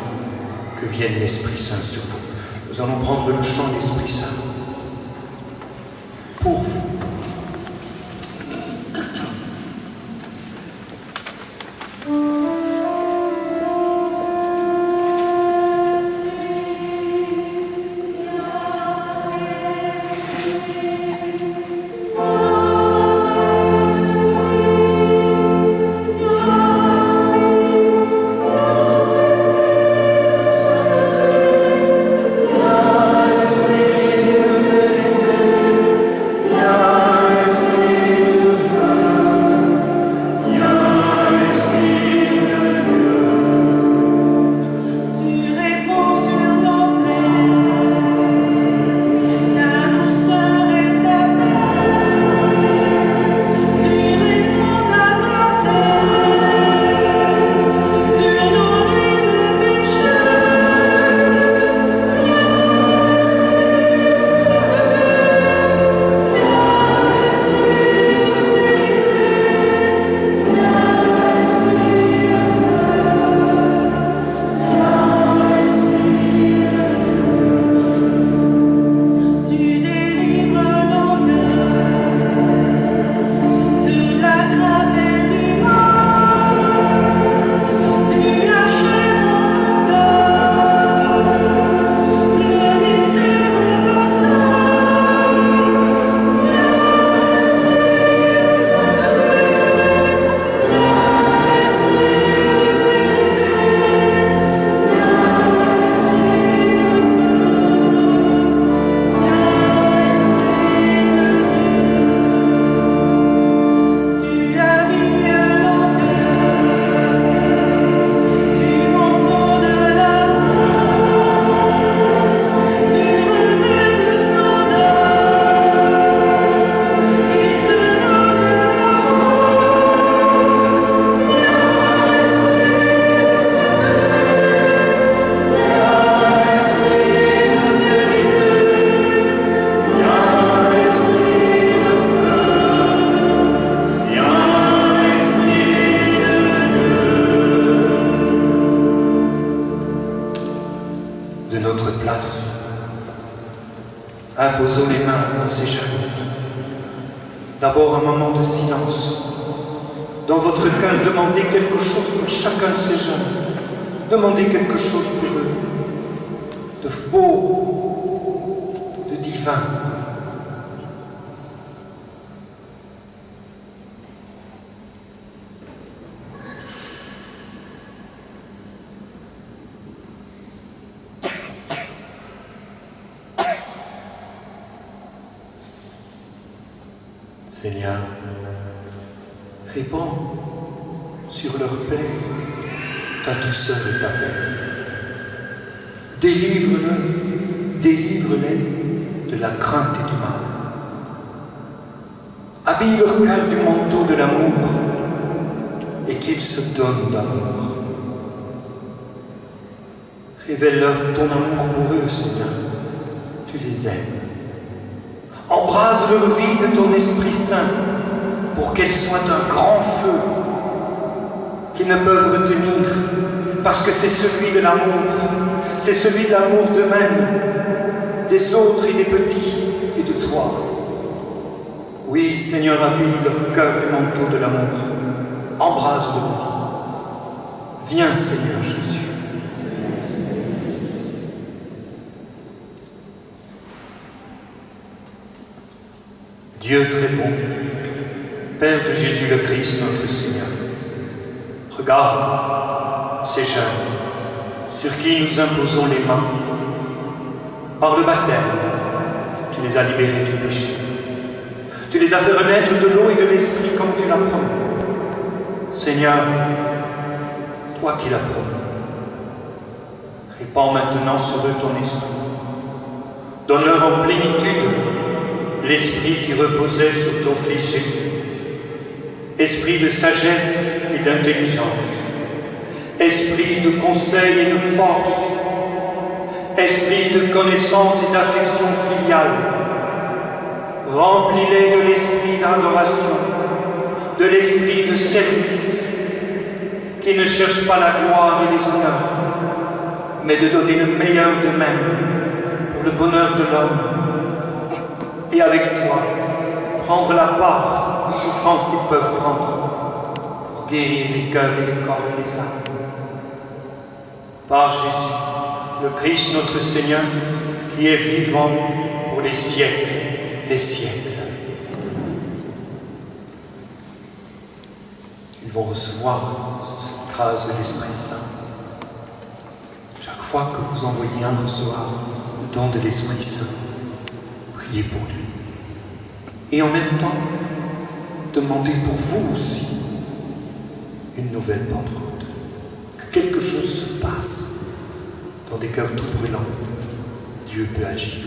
que vienne l'Esprit Saint sur vous. Nous allons prendre le chant de l'Esprit Saint pour vous. Imposons les mains dans ses genoux. D'abord un moment de silence. Dans votre cœur, demandez quelque chose pour chacun de ces jeunes. Demandez quelque chose pour eux. De beau, de divin. divin. Seigneur, répands sur leur plaie ta douceur et ta paix. Délivre-les de la crainte et du mal. Habille leur cœur du manteau de l'amour et qu'ils se donnent d'amour. Révèle-leur ton amour pour eux, Seigneur. Tu les aimes. Embrase leur vie de ton Esprit Saint pour qu'elle soit un grand feu qu'ils ne peuvent retenir parce que c'est celui de l'amour, c'est celui de l'amour d'eux-mêmes, des autres et des petits et de toi. Oui, Seigneur, habille leur cœur du manteau de l'amour, embrase leur vie. Viens, Seigneur Jésus. Dieu très bon, Père de Jésus le Christ, notre Seigneur, regarde ces jeunes sur qui nous imposons les mains. Par le baptême, tu les as libérés du péché. Tu les as fait renaître de l'eau et de l'esprit comme tu l'as promis. Seigneur, toi qui l'as promis, répands maintenant sur eux ton esprit. Donne-leur en plénitude l'esprit qui reposait sur ton Fils Jésus. Esprit de sagesse et d'intelligence. Esprit de conseil et de force. Esprit de connaissance et d'affection filiale. Remplis-les de l'esprit d'adoration, de l'esprit de service, qui ne cherche pas la gloire et les honneurs, mais de donner le meilleur d'eux-mêmes pour le bonheur de l'homme. Et avec toi, prendre la part aux souffrances qu'ils peuvent prendre pour guérir les cœurs et les corps et les âmes. Par Jésus, le Christ notre Seigneur, qui est vivant pour les siècles des siècles. Ils vont recevoir cette grâce de l'Esprit Saint. Chaque fois que vous envoyez un recevoir le don de l'Esprit Saint, priez pour lui. Et en même temps, demandez pour vous aussi une nouvelle Pentecôte. Que quelque chose se passe dans des cœurs tout brûlants. Dieu peut agir.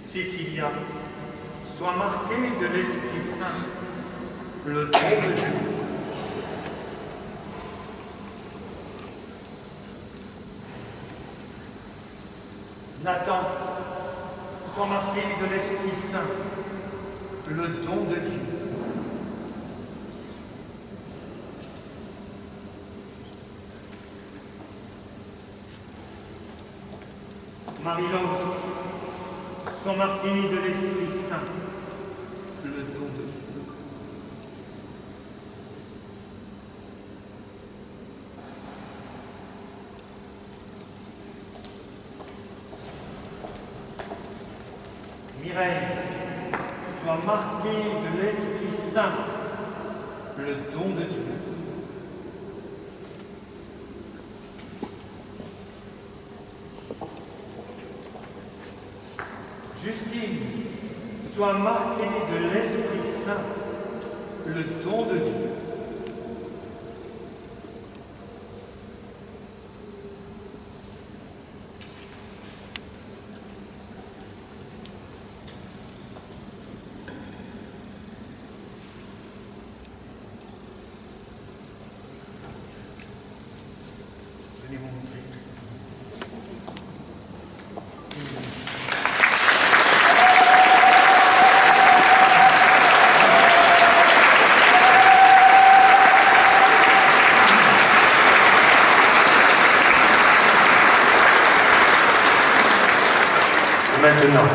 Cécilia, sois marquée de l'Esprit Saint, le don de Dieu. Nathan, sois marqué de l'Esprit Saint, le don de Dieu. Marie-Laure, sois marquée de l'Esprit Saint, le don de Dieu. Mireille, sois marquée de l'Esprit Saint, le don de Dieu. Justine, sois marquée de l'Esprit Saint, le don de Dieu. Venez vous montrer. maintenant,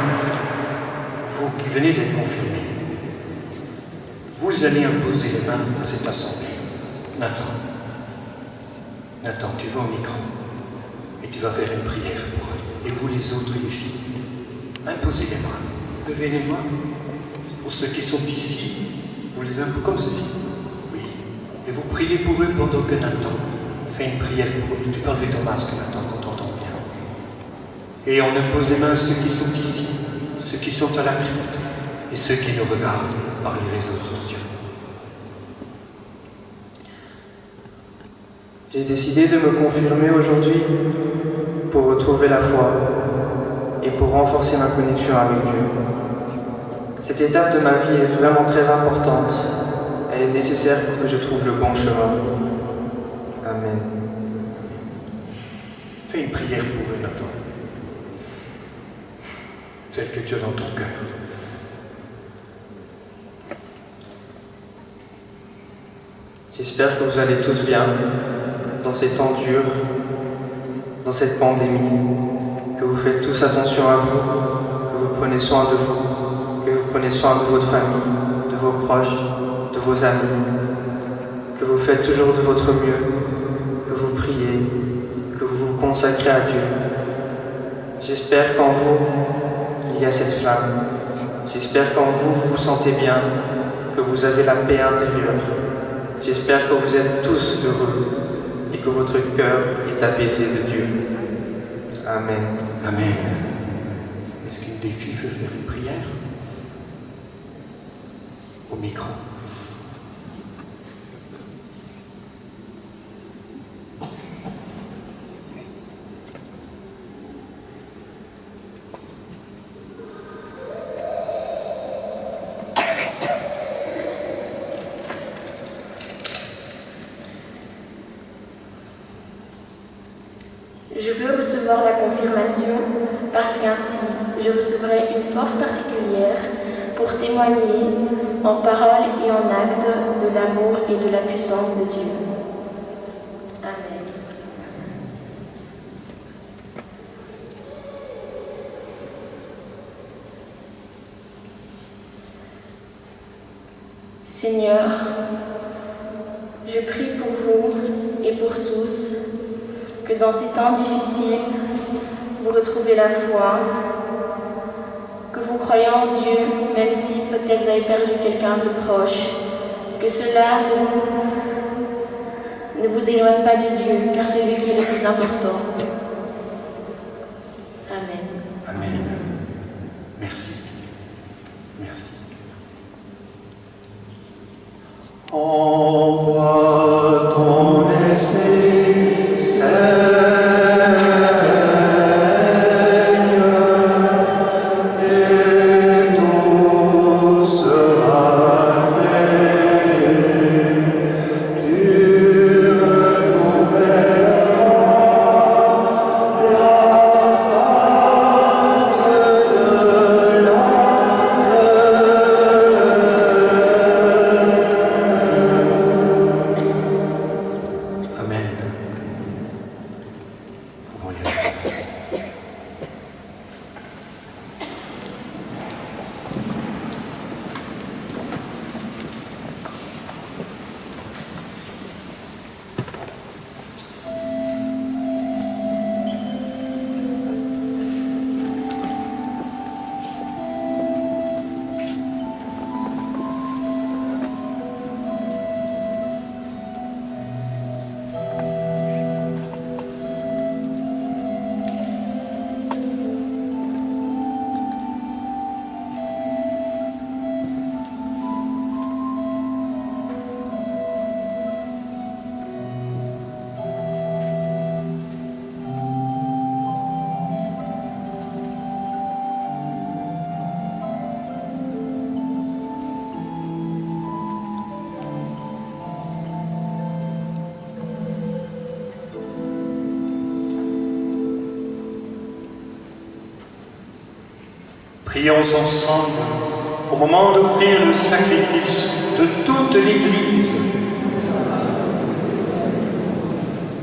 vous qui venez d'être confirmés, vous allez imposer les mains à cette assemblée. Nathan, tu vas au micro et tu vas faire une prière pour eux. Et vous les autres, les filles, imposez les mains. Levez les mains pour ceux qui sont ici. Vous les imposez comme ceci. Oui. Et vous priez pour eux pendant que Nathan fait une prière pour eux. Tu peux enlever ton masque, Nathan, qu'on t'entend bien. Et on impose les mains à ceux qui sont ici, ceux qui sont à la crypte et ceux qui nous regardent par les réseaux sociaux. J'ai décidé de me confirmer aujourd'hui pour retrouver la foi et pour renforcer ma connexion avec Dieu. Cette étape de ma vie est vraiment très importante. Elle est nécessaire pour que je trouve le bon chemin. Amen. Fais une prière pour eux, Nathan. Celle que tu as dans ton cœur. J'espère que vous allez tous bien dans ces temps durs, dans cette pandémie, que vous faites tous attention à vous, que vous prenez soin de vous, que vous prenez soin de votre famille, de vos proches, de vos amis, que vous faites toujours de votre mieux, que vous priez, que vous vous consacrez à Dieu. J'espère qu'en vous, il y a cette flamme. J'espère qu'en vous, vous vous sentez bien, que vous avez la paix intérieure. J'espère que vous êtes tous heureux et que votre cœur est apaisé de Dieu. Amen. Amen. Est-ce qu'une des filles veut faire une prière? Au micro. Je veux recevoir la confirmation parce qu'ainsi je recevrai une force particulière pour témoigner en parole et en acte de l'amour et de la puissance de Dieu. Amen. Seigneur, je prie pour vous et pour tous que dans ces temps difficiles, vous retrouvez la foi, que vous croyez en Dieu, même si peut-être vous avez perdu quelqu'un de proche, que cela ne vous éloigne pas de Dieu, car c'est lui qui est le plus important. Amen. Amen. Merci. Merci. Envoie ton esprit, Seigneur. Prions ensemble au moment d'offrir le sacrifice de toute l'Église.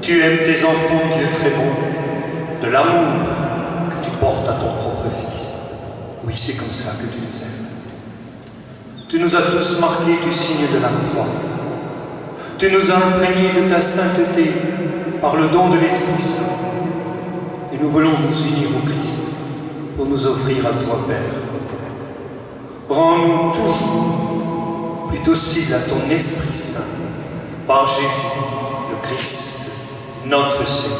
Tu aimes tes enfants, Dieu très bon, de l'amour que tu portes à ton propre Fils. Oui, c'est comme ça que tu nous aimes. Tu nous as tous marqués du signe de la croix. Tu nous as imprégnés de ta sainteté par le don de l'Esprit Saint. Et nous voulons nous unir au Christ pour nous offrir à toi, Père. Rends-nous toujours plus dociles à ton Esprit Saint par Jésus, le Christ, notre Seigneur.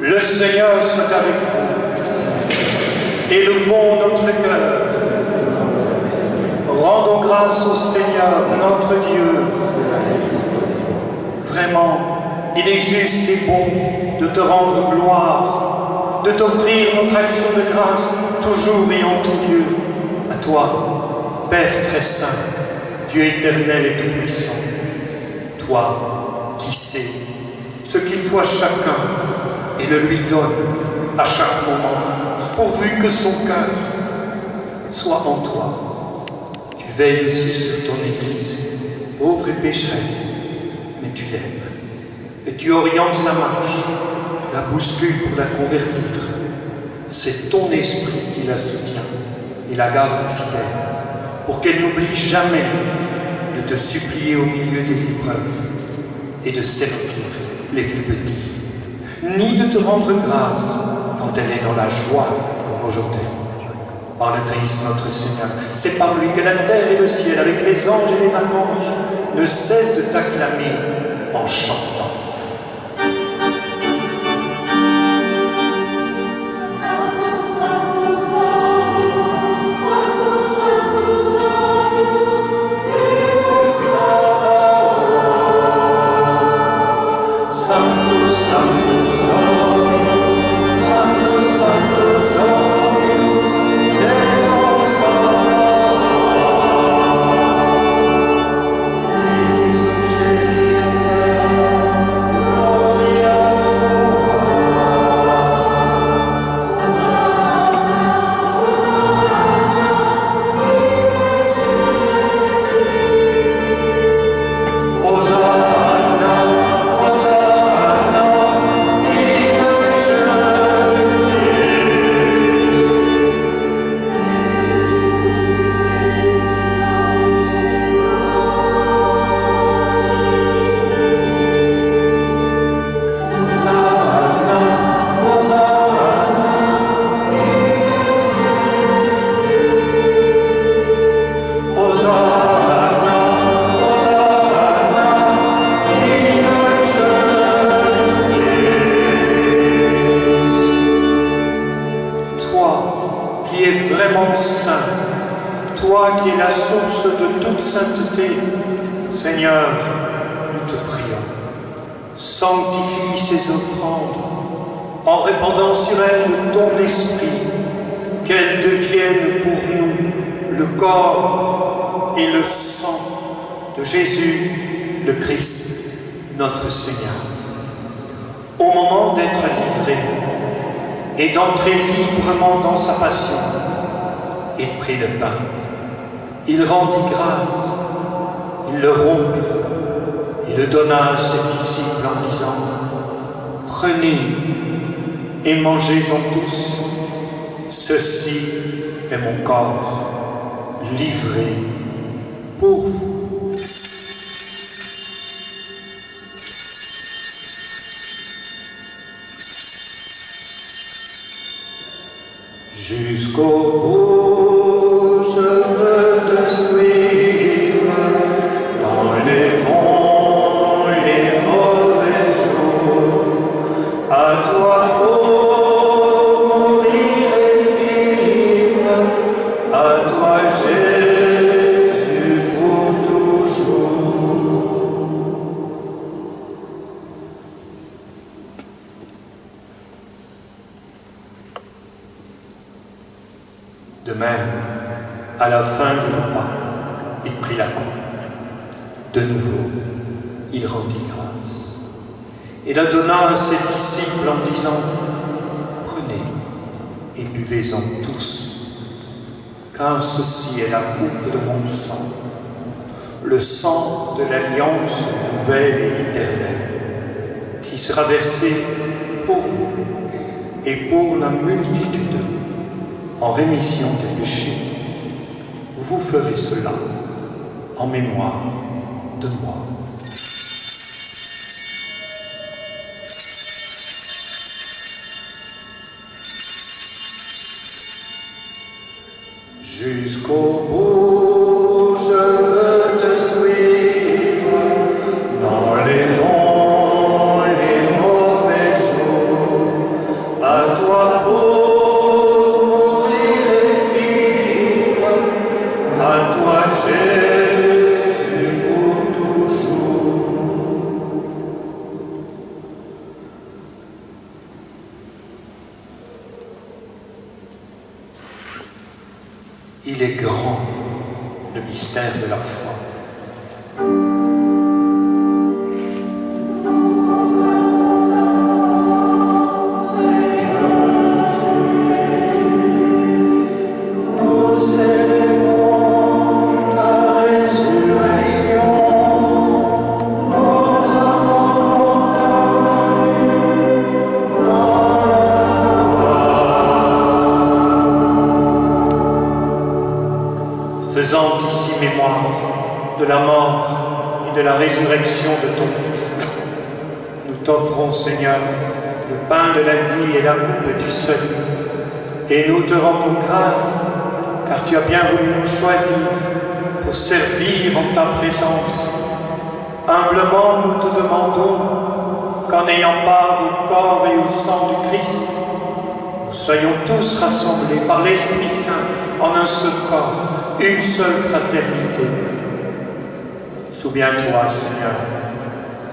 Le Seigneur soit avec vous. Élevons notre cœur. Rendons grâce au Seigneur, notre Dieu. Vraiment, il est juste et bon de te rendre gloire, de t'offrir notre action de grâce, toujours et en tout lieu. À toi, Père très saint, Dieu éternel et tout-puissant. Toi, qui sais ce qu'il faut à chacun et le lui donne à chaque moment, pourvu que son cœur soit en toi. Tu veilles aussi sur ton Église, pauvre et pécheresse, mais tu l'aimes. Et tu orientes sa marche, la bouscules pour la convertir. C'est ton esprit qui la soutient et la garde fidèle, pour qu'elle n'oublie jamais de te supplier au milieu des épreuves et de servir les plus petits, ni de te rendre grâce quand elle est dans la joie comme aujourd'hui. Par le Christ notre Seigneur, c'est par lui que la terre et le ciel, avec les anges et les archanges, ne cessent de t'acclamer en chantant. Seigneur, nous te prions, sanctifie ces offrandes en répandant sur elles ton esprit, qu'elles deviennent pour nous le corps et le sang de Jésus, le Christ, notre Seigneur. Au moment d'être livré et d'entrer librement dans sa passion, il prit le pain, il rendit grâce, il le rompit et le donna à ses disciples en disant « Prenez et mangez-en tous, ceci est mon corps livré pour vous. » Jusqu'au bout, je veux te suivre dans les bons, les mauvais jours. À toi pour mourir et vivre, à toi Jésus pour toujours. De même, à la fin du repas, il prit la coupe. De nouveau, il rendit grâce et la donna à ses disciples en disant « Prenez et buvez-en tous, car ceci est la coupe de mon sang, le sang de l'alliance nouvelle et éternelle, qui sera versé pour vous et pour la multitude en rémission des péchés, vous ferez cela en mémoire de moi. Jusqu'au bout, je veux te suivre dans les longs, les mauvais jours. À toi pour mourir et vivre, à toi Jésus pour toujours. Il est grand, le mystère de la foi. Faisant ici mémoire de la mort et de la résurrection de ton Fils, nous t'offrons, Seigneur, le pain de la vie et la coupe du salut, et nous te rendons grâce, car tu as bien voulu nous choisir pour servir en ta présence. Humblement, nous te demandons qu'en ayant part au corps et au sang du Christ, nous soyons tous rassemblés par l'Esprit Saint en un seul corps, une seule fraternité. Souviens-toi, Seigneur,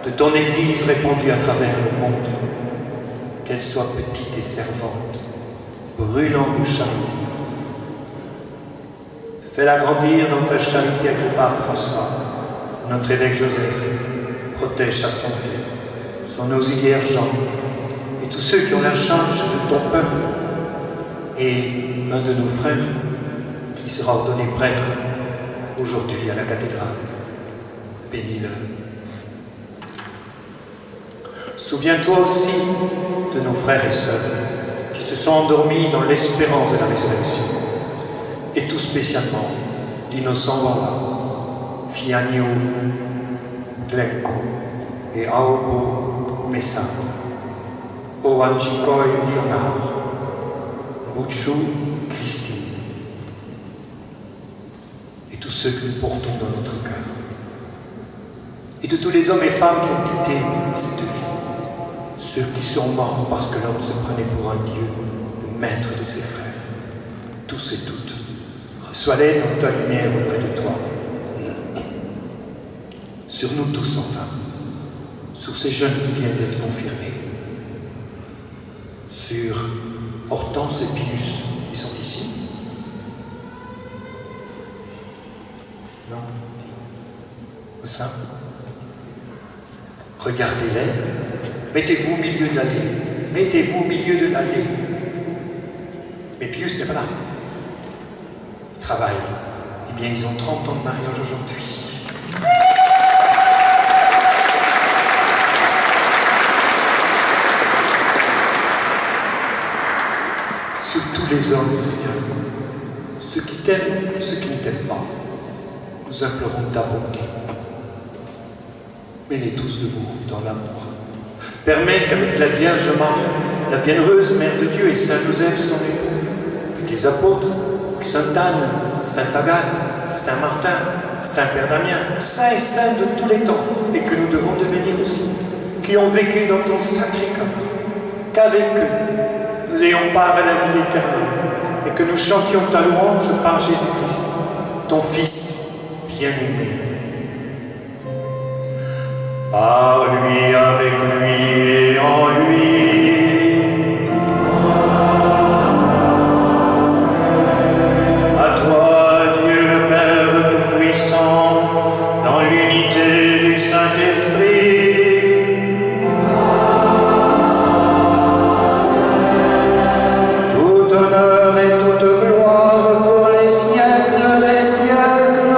de ton Église répandue à travers le monde, qu'elle soit petite et servante, brûlant de charité. Fais-la grandir dans ta charité avec le pape François, notre évêque Joseph, protège sa santé, son auxiliaire Jean, et tous ceux qui ont la charge de ton peuple, et un de nos frères, qui sera ordonné prêtre aujourd'hui à la cathédrale. Bénis-le. Souviens-toi aussi de nos frères et sœurs qui se sont endormis dans l'espérance de la résurrection, et tout spécialement d'innocents Walla, Fianio, Glecco et Aobo Messa, Owanchikoy Leonard, Bouchou Christine, tous ceux que nous portons dans notre cœur, et de tous les hommes et femmes qui ont quitté cette vie, ceux qui sont morts parce que l'homme se prenait pour un Dieu, le maître de ses frères, tous et toutes, reçois-les dans ta lumière auprès de toi. Sur nous tous enfin, sur ces jeunes qui viennent d'être confirmés, sur Hortense et Pius, ils sont ici. Non. Où ça? Regardez-les. Mettez-vous au milieu de l'allée. Mettez-vous au milieu de l'allée. Mais Pius n'est pas là. Il travaille. Eh bien, ils ont 30 ans de mariage aujourd'hui. Sur tous les hommes, Seigneur, ceux qui t'aiment et ceux qui ne t'aiment pas, nous implorons ta bonté. Mets-les tous debout dans l'amour. Permets qu'avec la Vierge Marie, la bienheureuse Mère de Dieu et Saint Joseph, son époux, avec les apôtres, avec Sainte Anne, Sainte Agathe, Saint Martin, Saint Père Damien, saints et saintes de tous les temps, et que nous devons devenir aussi, qui ont vécu dans ton sacré cœur, qu'avec eux, nous ayons part à la vie éternelle, et que nous chantions ta louange par Jésus-Christ, ton Fils bien-aimé. Par lui, avec lui et en lui. À toi, Dieu le Père Tout-Puissant, dans l'unité du Saint-Esprit. Tout honneur et toute gloire pour les siècles des siècles.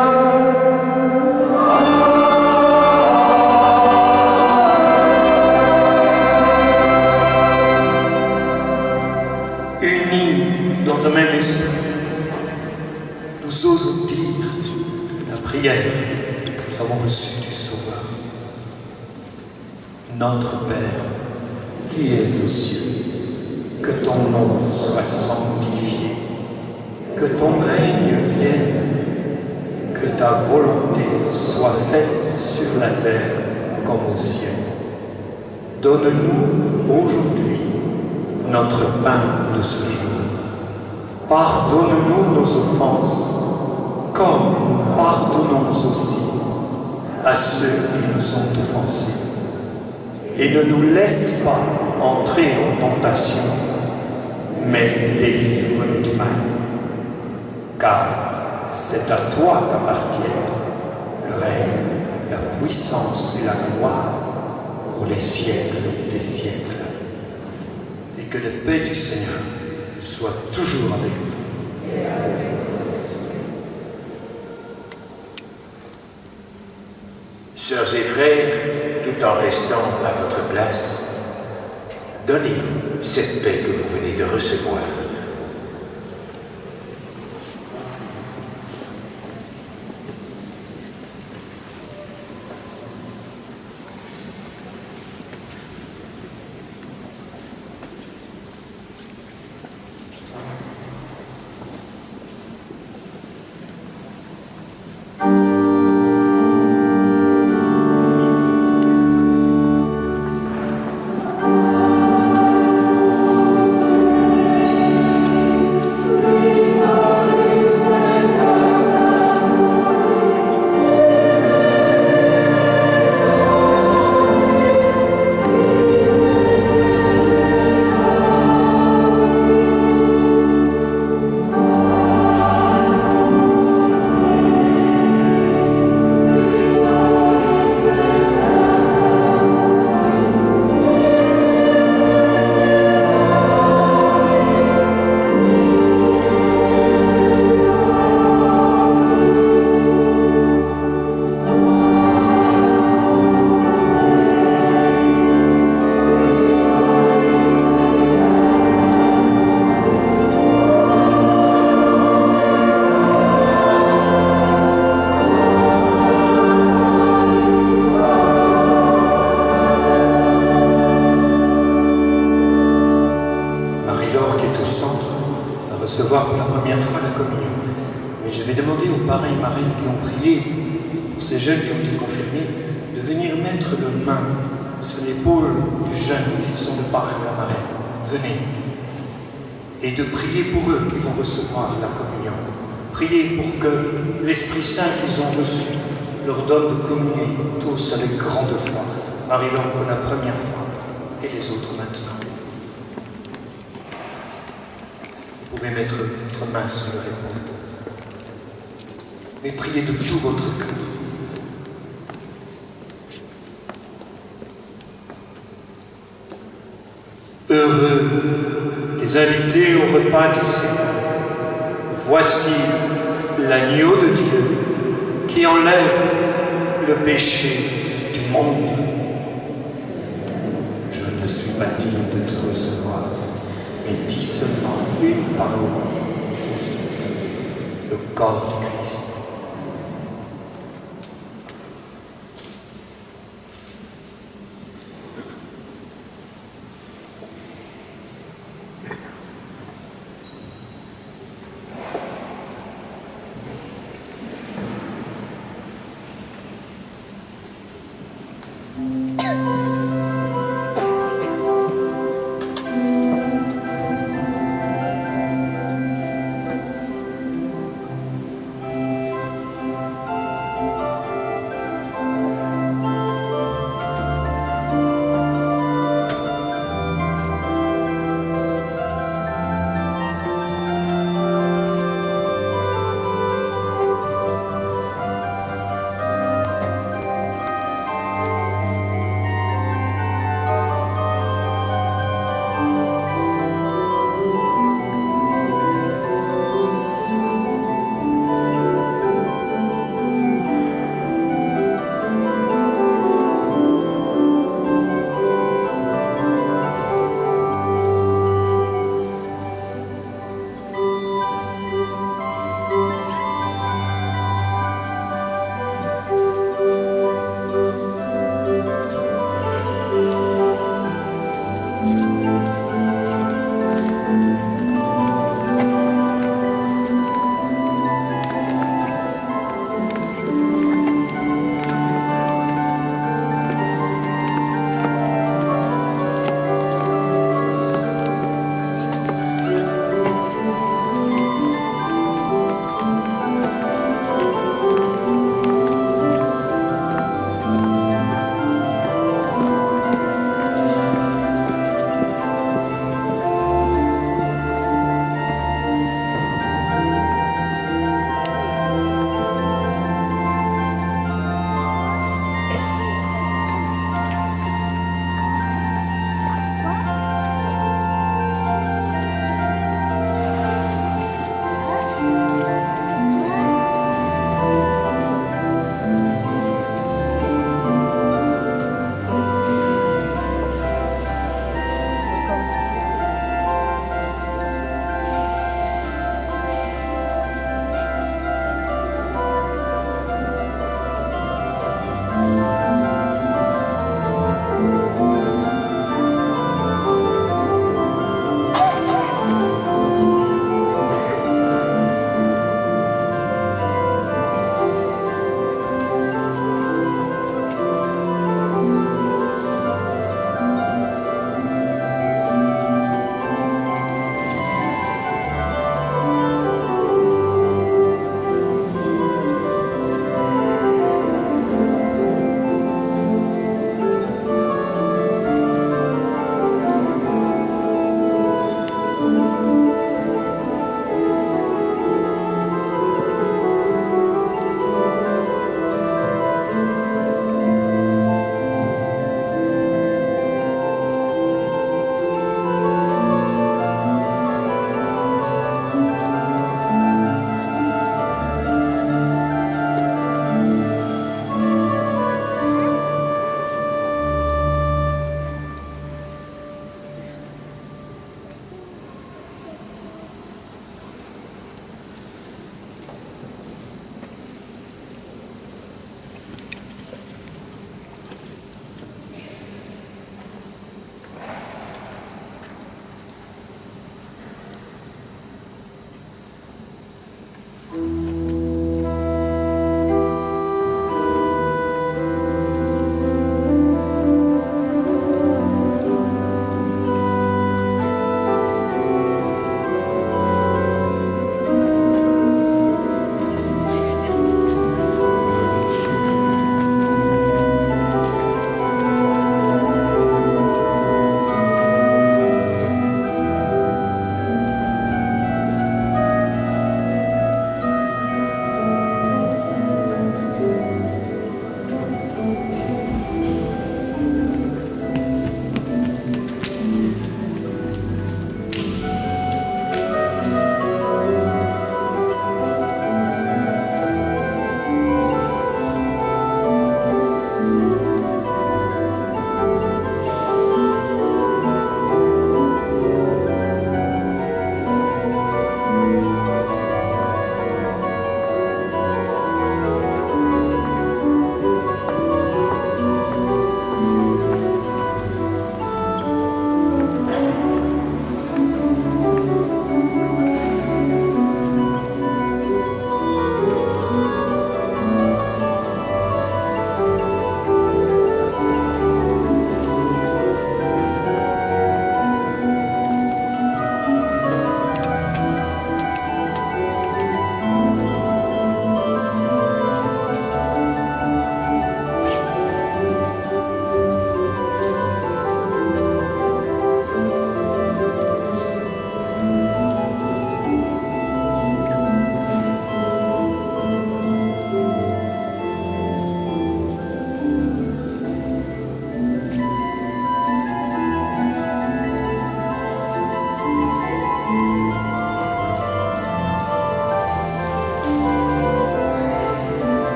dans un même esprit, nous osons dire la prière que nous avons reçue du Sauveur. Notre Père, qui es aux cieux, que ton nom soit sanctifié, que ton règne vienne, que ta volonté soit faite sur la terre comme au ciel. Donne-nous aujourd'hui notre pain de ce jour. Pardonne-nous nos offenses, comme nous pardonnons aussi à ceux qui nous ont offensés. Et ne nous laisse pas entrer en tentation, mais délivre-nous du mal. Car c'est à toi qu'appartiennent le règne, la puissance et la gloire pour les siècles des siècles. Et que la paix du Seigneur soit toujours avec vous. Sœurs et frères, tout en restant à votre place, donnez-vous cette paix que vous venez de recevoir. recevoir pour la première fois la communion. Mais je vais demander aux parrains et marraines qui ont prié pour ces jeunes qui ont été confirmés de venir mettre leurs mains sur l'épaule du jeune qui sont le parrain et la marraine. Venez. Et de prier pour eux qui vont recevoir la communion. Priez pour que l'Esprit Saint qu'ils ont reçu leur donne de communier tous avec grande foi. Marie-Laure pour la première fois et les autres maintenant. Vous pouvez mettre votre main sur leur épaule. Mais priez de tout votre cœur. Heureux les invités au repas du Seigneur. Voici l'agneau de Dieu qui enlève le péché du monde. Je ne suis pas digne de te recevoir, mais dis seulement une parole, le corps du Christ.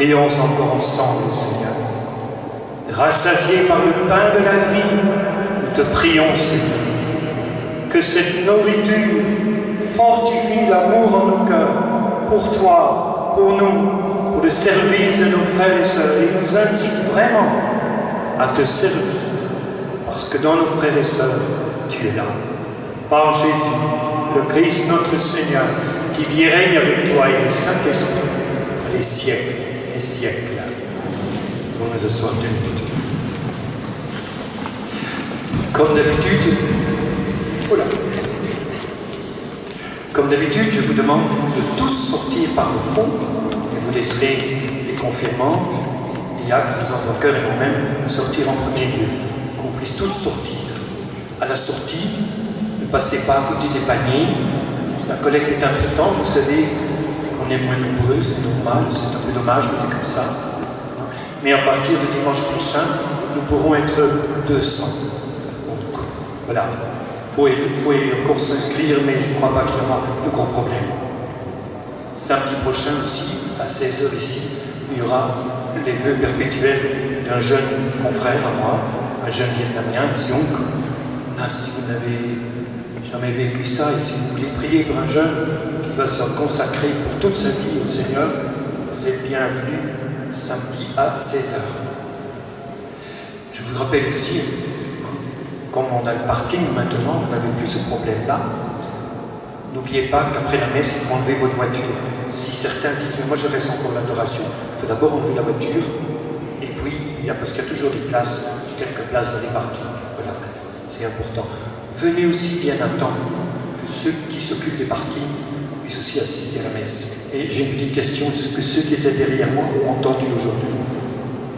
Prions encore ensemble, Seigneur. Rassasiés par le pain de la vie, nous te prions, Seigneur, que cette nourriture fortifie l'amour en nos cœurs, pour toi, pour nous, pour le service de nos frères et sœurs, et nous incite vraiment à te servir, parce que dans nos frères et sœurs, tu es là. Par Jésus, le Christ, notre Seigneur, qui vit et règne avec toi et le Saint-Esprit pour les siècles des siècles. Vous nous asseoir 2 minutes. Comme d'habitude, je vous demande de tous sortir par le fond, et vous laisserez les confirmants, diacres, les enfants de cœur et moi-même sortir en premier lieu, qu'on puisse tous sortir. À la sortie, ne passez pas à côté des paniers. La collecte est importante, vous savez, on est moins nombreux, c'est normal, c'est un peu dommage, mais c'est comme ça. Mais à partir de dimanche prochain, nous pourrons être 200. Donc, voilà. Il faut encore s'inscrire, mais je ne crois pas qu'il y aura de gros problèmes. Samedi prochain aussi, à 16h ici, il y aura les vœux perpétuels d'un jeune confrère à moi, un jeune vietnamien, Xiong. Si vous n'avez jamais vécu ça, et si vous voulez prier pour un jeune qui va se consacrer pour toute sa vie au Seigneur, vous êtes bienvenus samedi à 16h. Je vous rappelle aussi, comme on a le parking maintenant, vous n'avez plus ce problème-là. N'oubliez pas qu'après la messe, il faut enlever votre voiture. Si certains disent, mais moi je reste encore l'adoration, il faut d'abord enlever la voiture, et puis, parce qu'il y a toujours des places, quelques places dans les parkings. Voilà, c'est important. Venez aussi bien à temps que ceux qui s'occupent des parkings puissent aussi assister à la messe. Et j'ai une petite question, est-ce que ceux qui étaient derrière moi ont entendu aujourd'hui?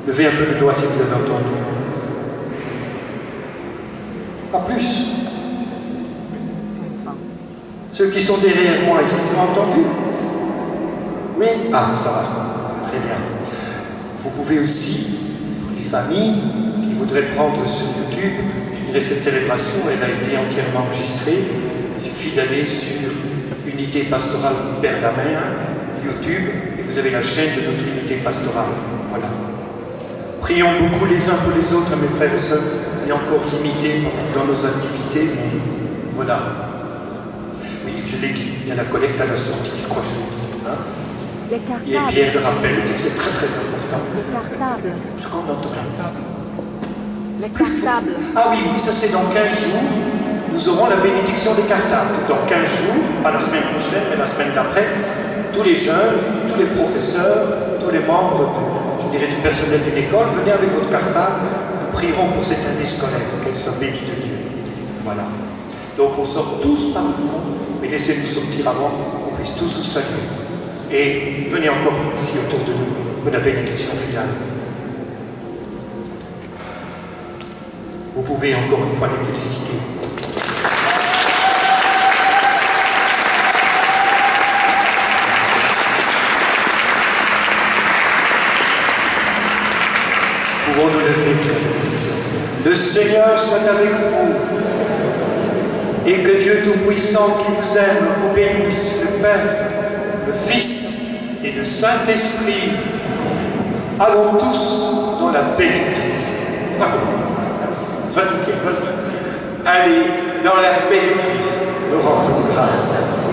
Levez un peu le doigt si vous avez entendu. Pas plus. Ceux qui sont derrière moi, est-ce qu'ils ont entendu? Oui? Ah, ça va. Très bien. Vous pouvez aussi, pour les familles qui voudraient prendre sur YouTube, je dirais cette célébration, elle a été entièrement enregistrée. Il suffit d'aller sur Unité Pastorale Père d'Amer, YouTube, et vous avez la chaîne de notre unité pastorale. Voilà. Prions beaucoup les uns pour les autres, mes frères et sœurs. On est encore limités dans nos activités, mais voilà. Oui, je l'ai dit, il y a la collecte à la sortie, je crois que je l'ai dit. Hein? Les cartables. Et Pierre le rappelle, c'est très très important. Les cartables. Je crois qu'on entend rien. Les cartables. Ah oui, ça c'est dans 15 jours. Nous aurons la bénédiction des cartables. Dans 15 jours, pas la semaine prochaine, mais la semaine d'après, tous les jeunes, tous les professeurs, tous les membres, du personnel de l'école, venez avec votre cartable. Nous prierons pour cette année scolaire, qu'elle soit bénie de Dieu. Voilà. Donc on sort tous par le fond, mais laissez-nous sortir avant qu'on puisse tous vous saluer. Et venez encore ici autour de nous pour la bénédiction finale. Vous pouvez encore une fois les féliciter. Pouvons-nous lever? Le Seigneur soit avec vous et que Dieu Tout-Puissant qui vous aime vous bénisse, le Père, le Fils et le Saint-Esprit. Allons tous dans la paix du Christ. Vas-y, vas-y. Allez dans la paix du Christ. Nous rendons grâce à Dieu.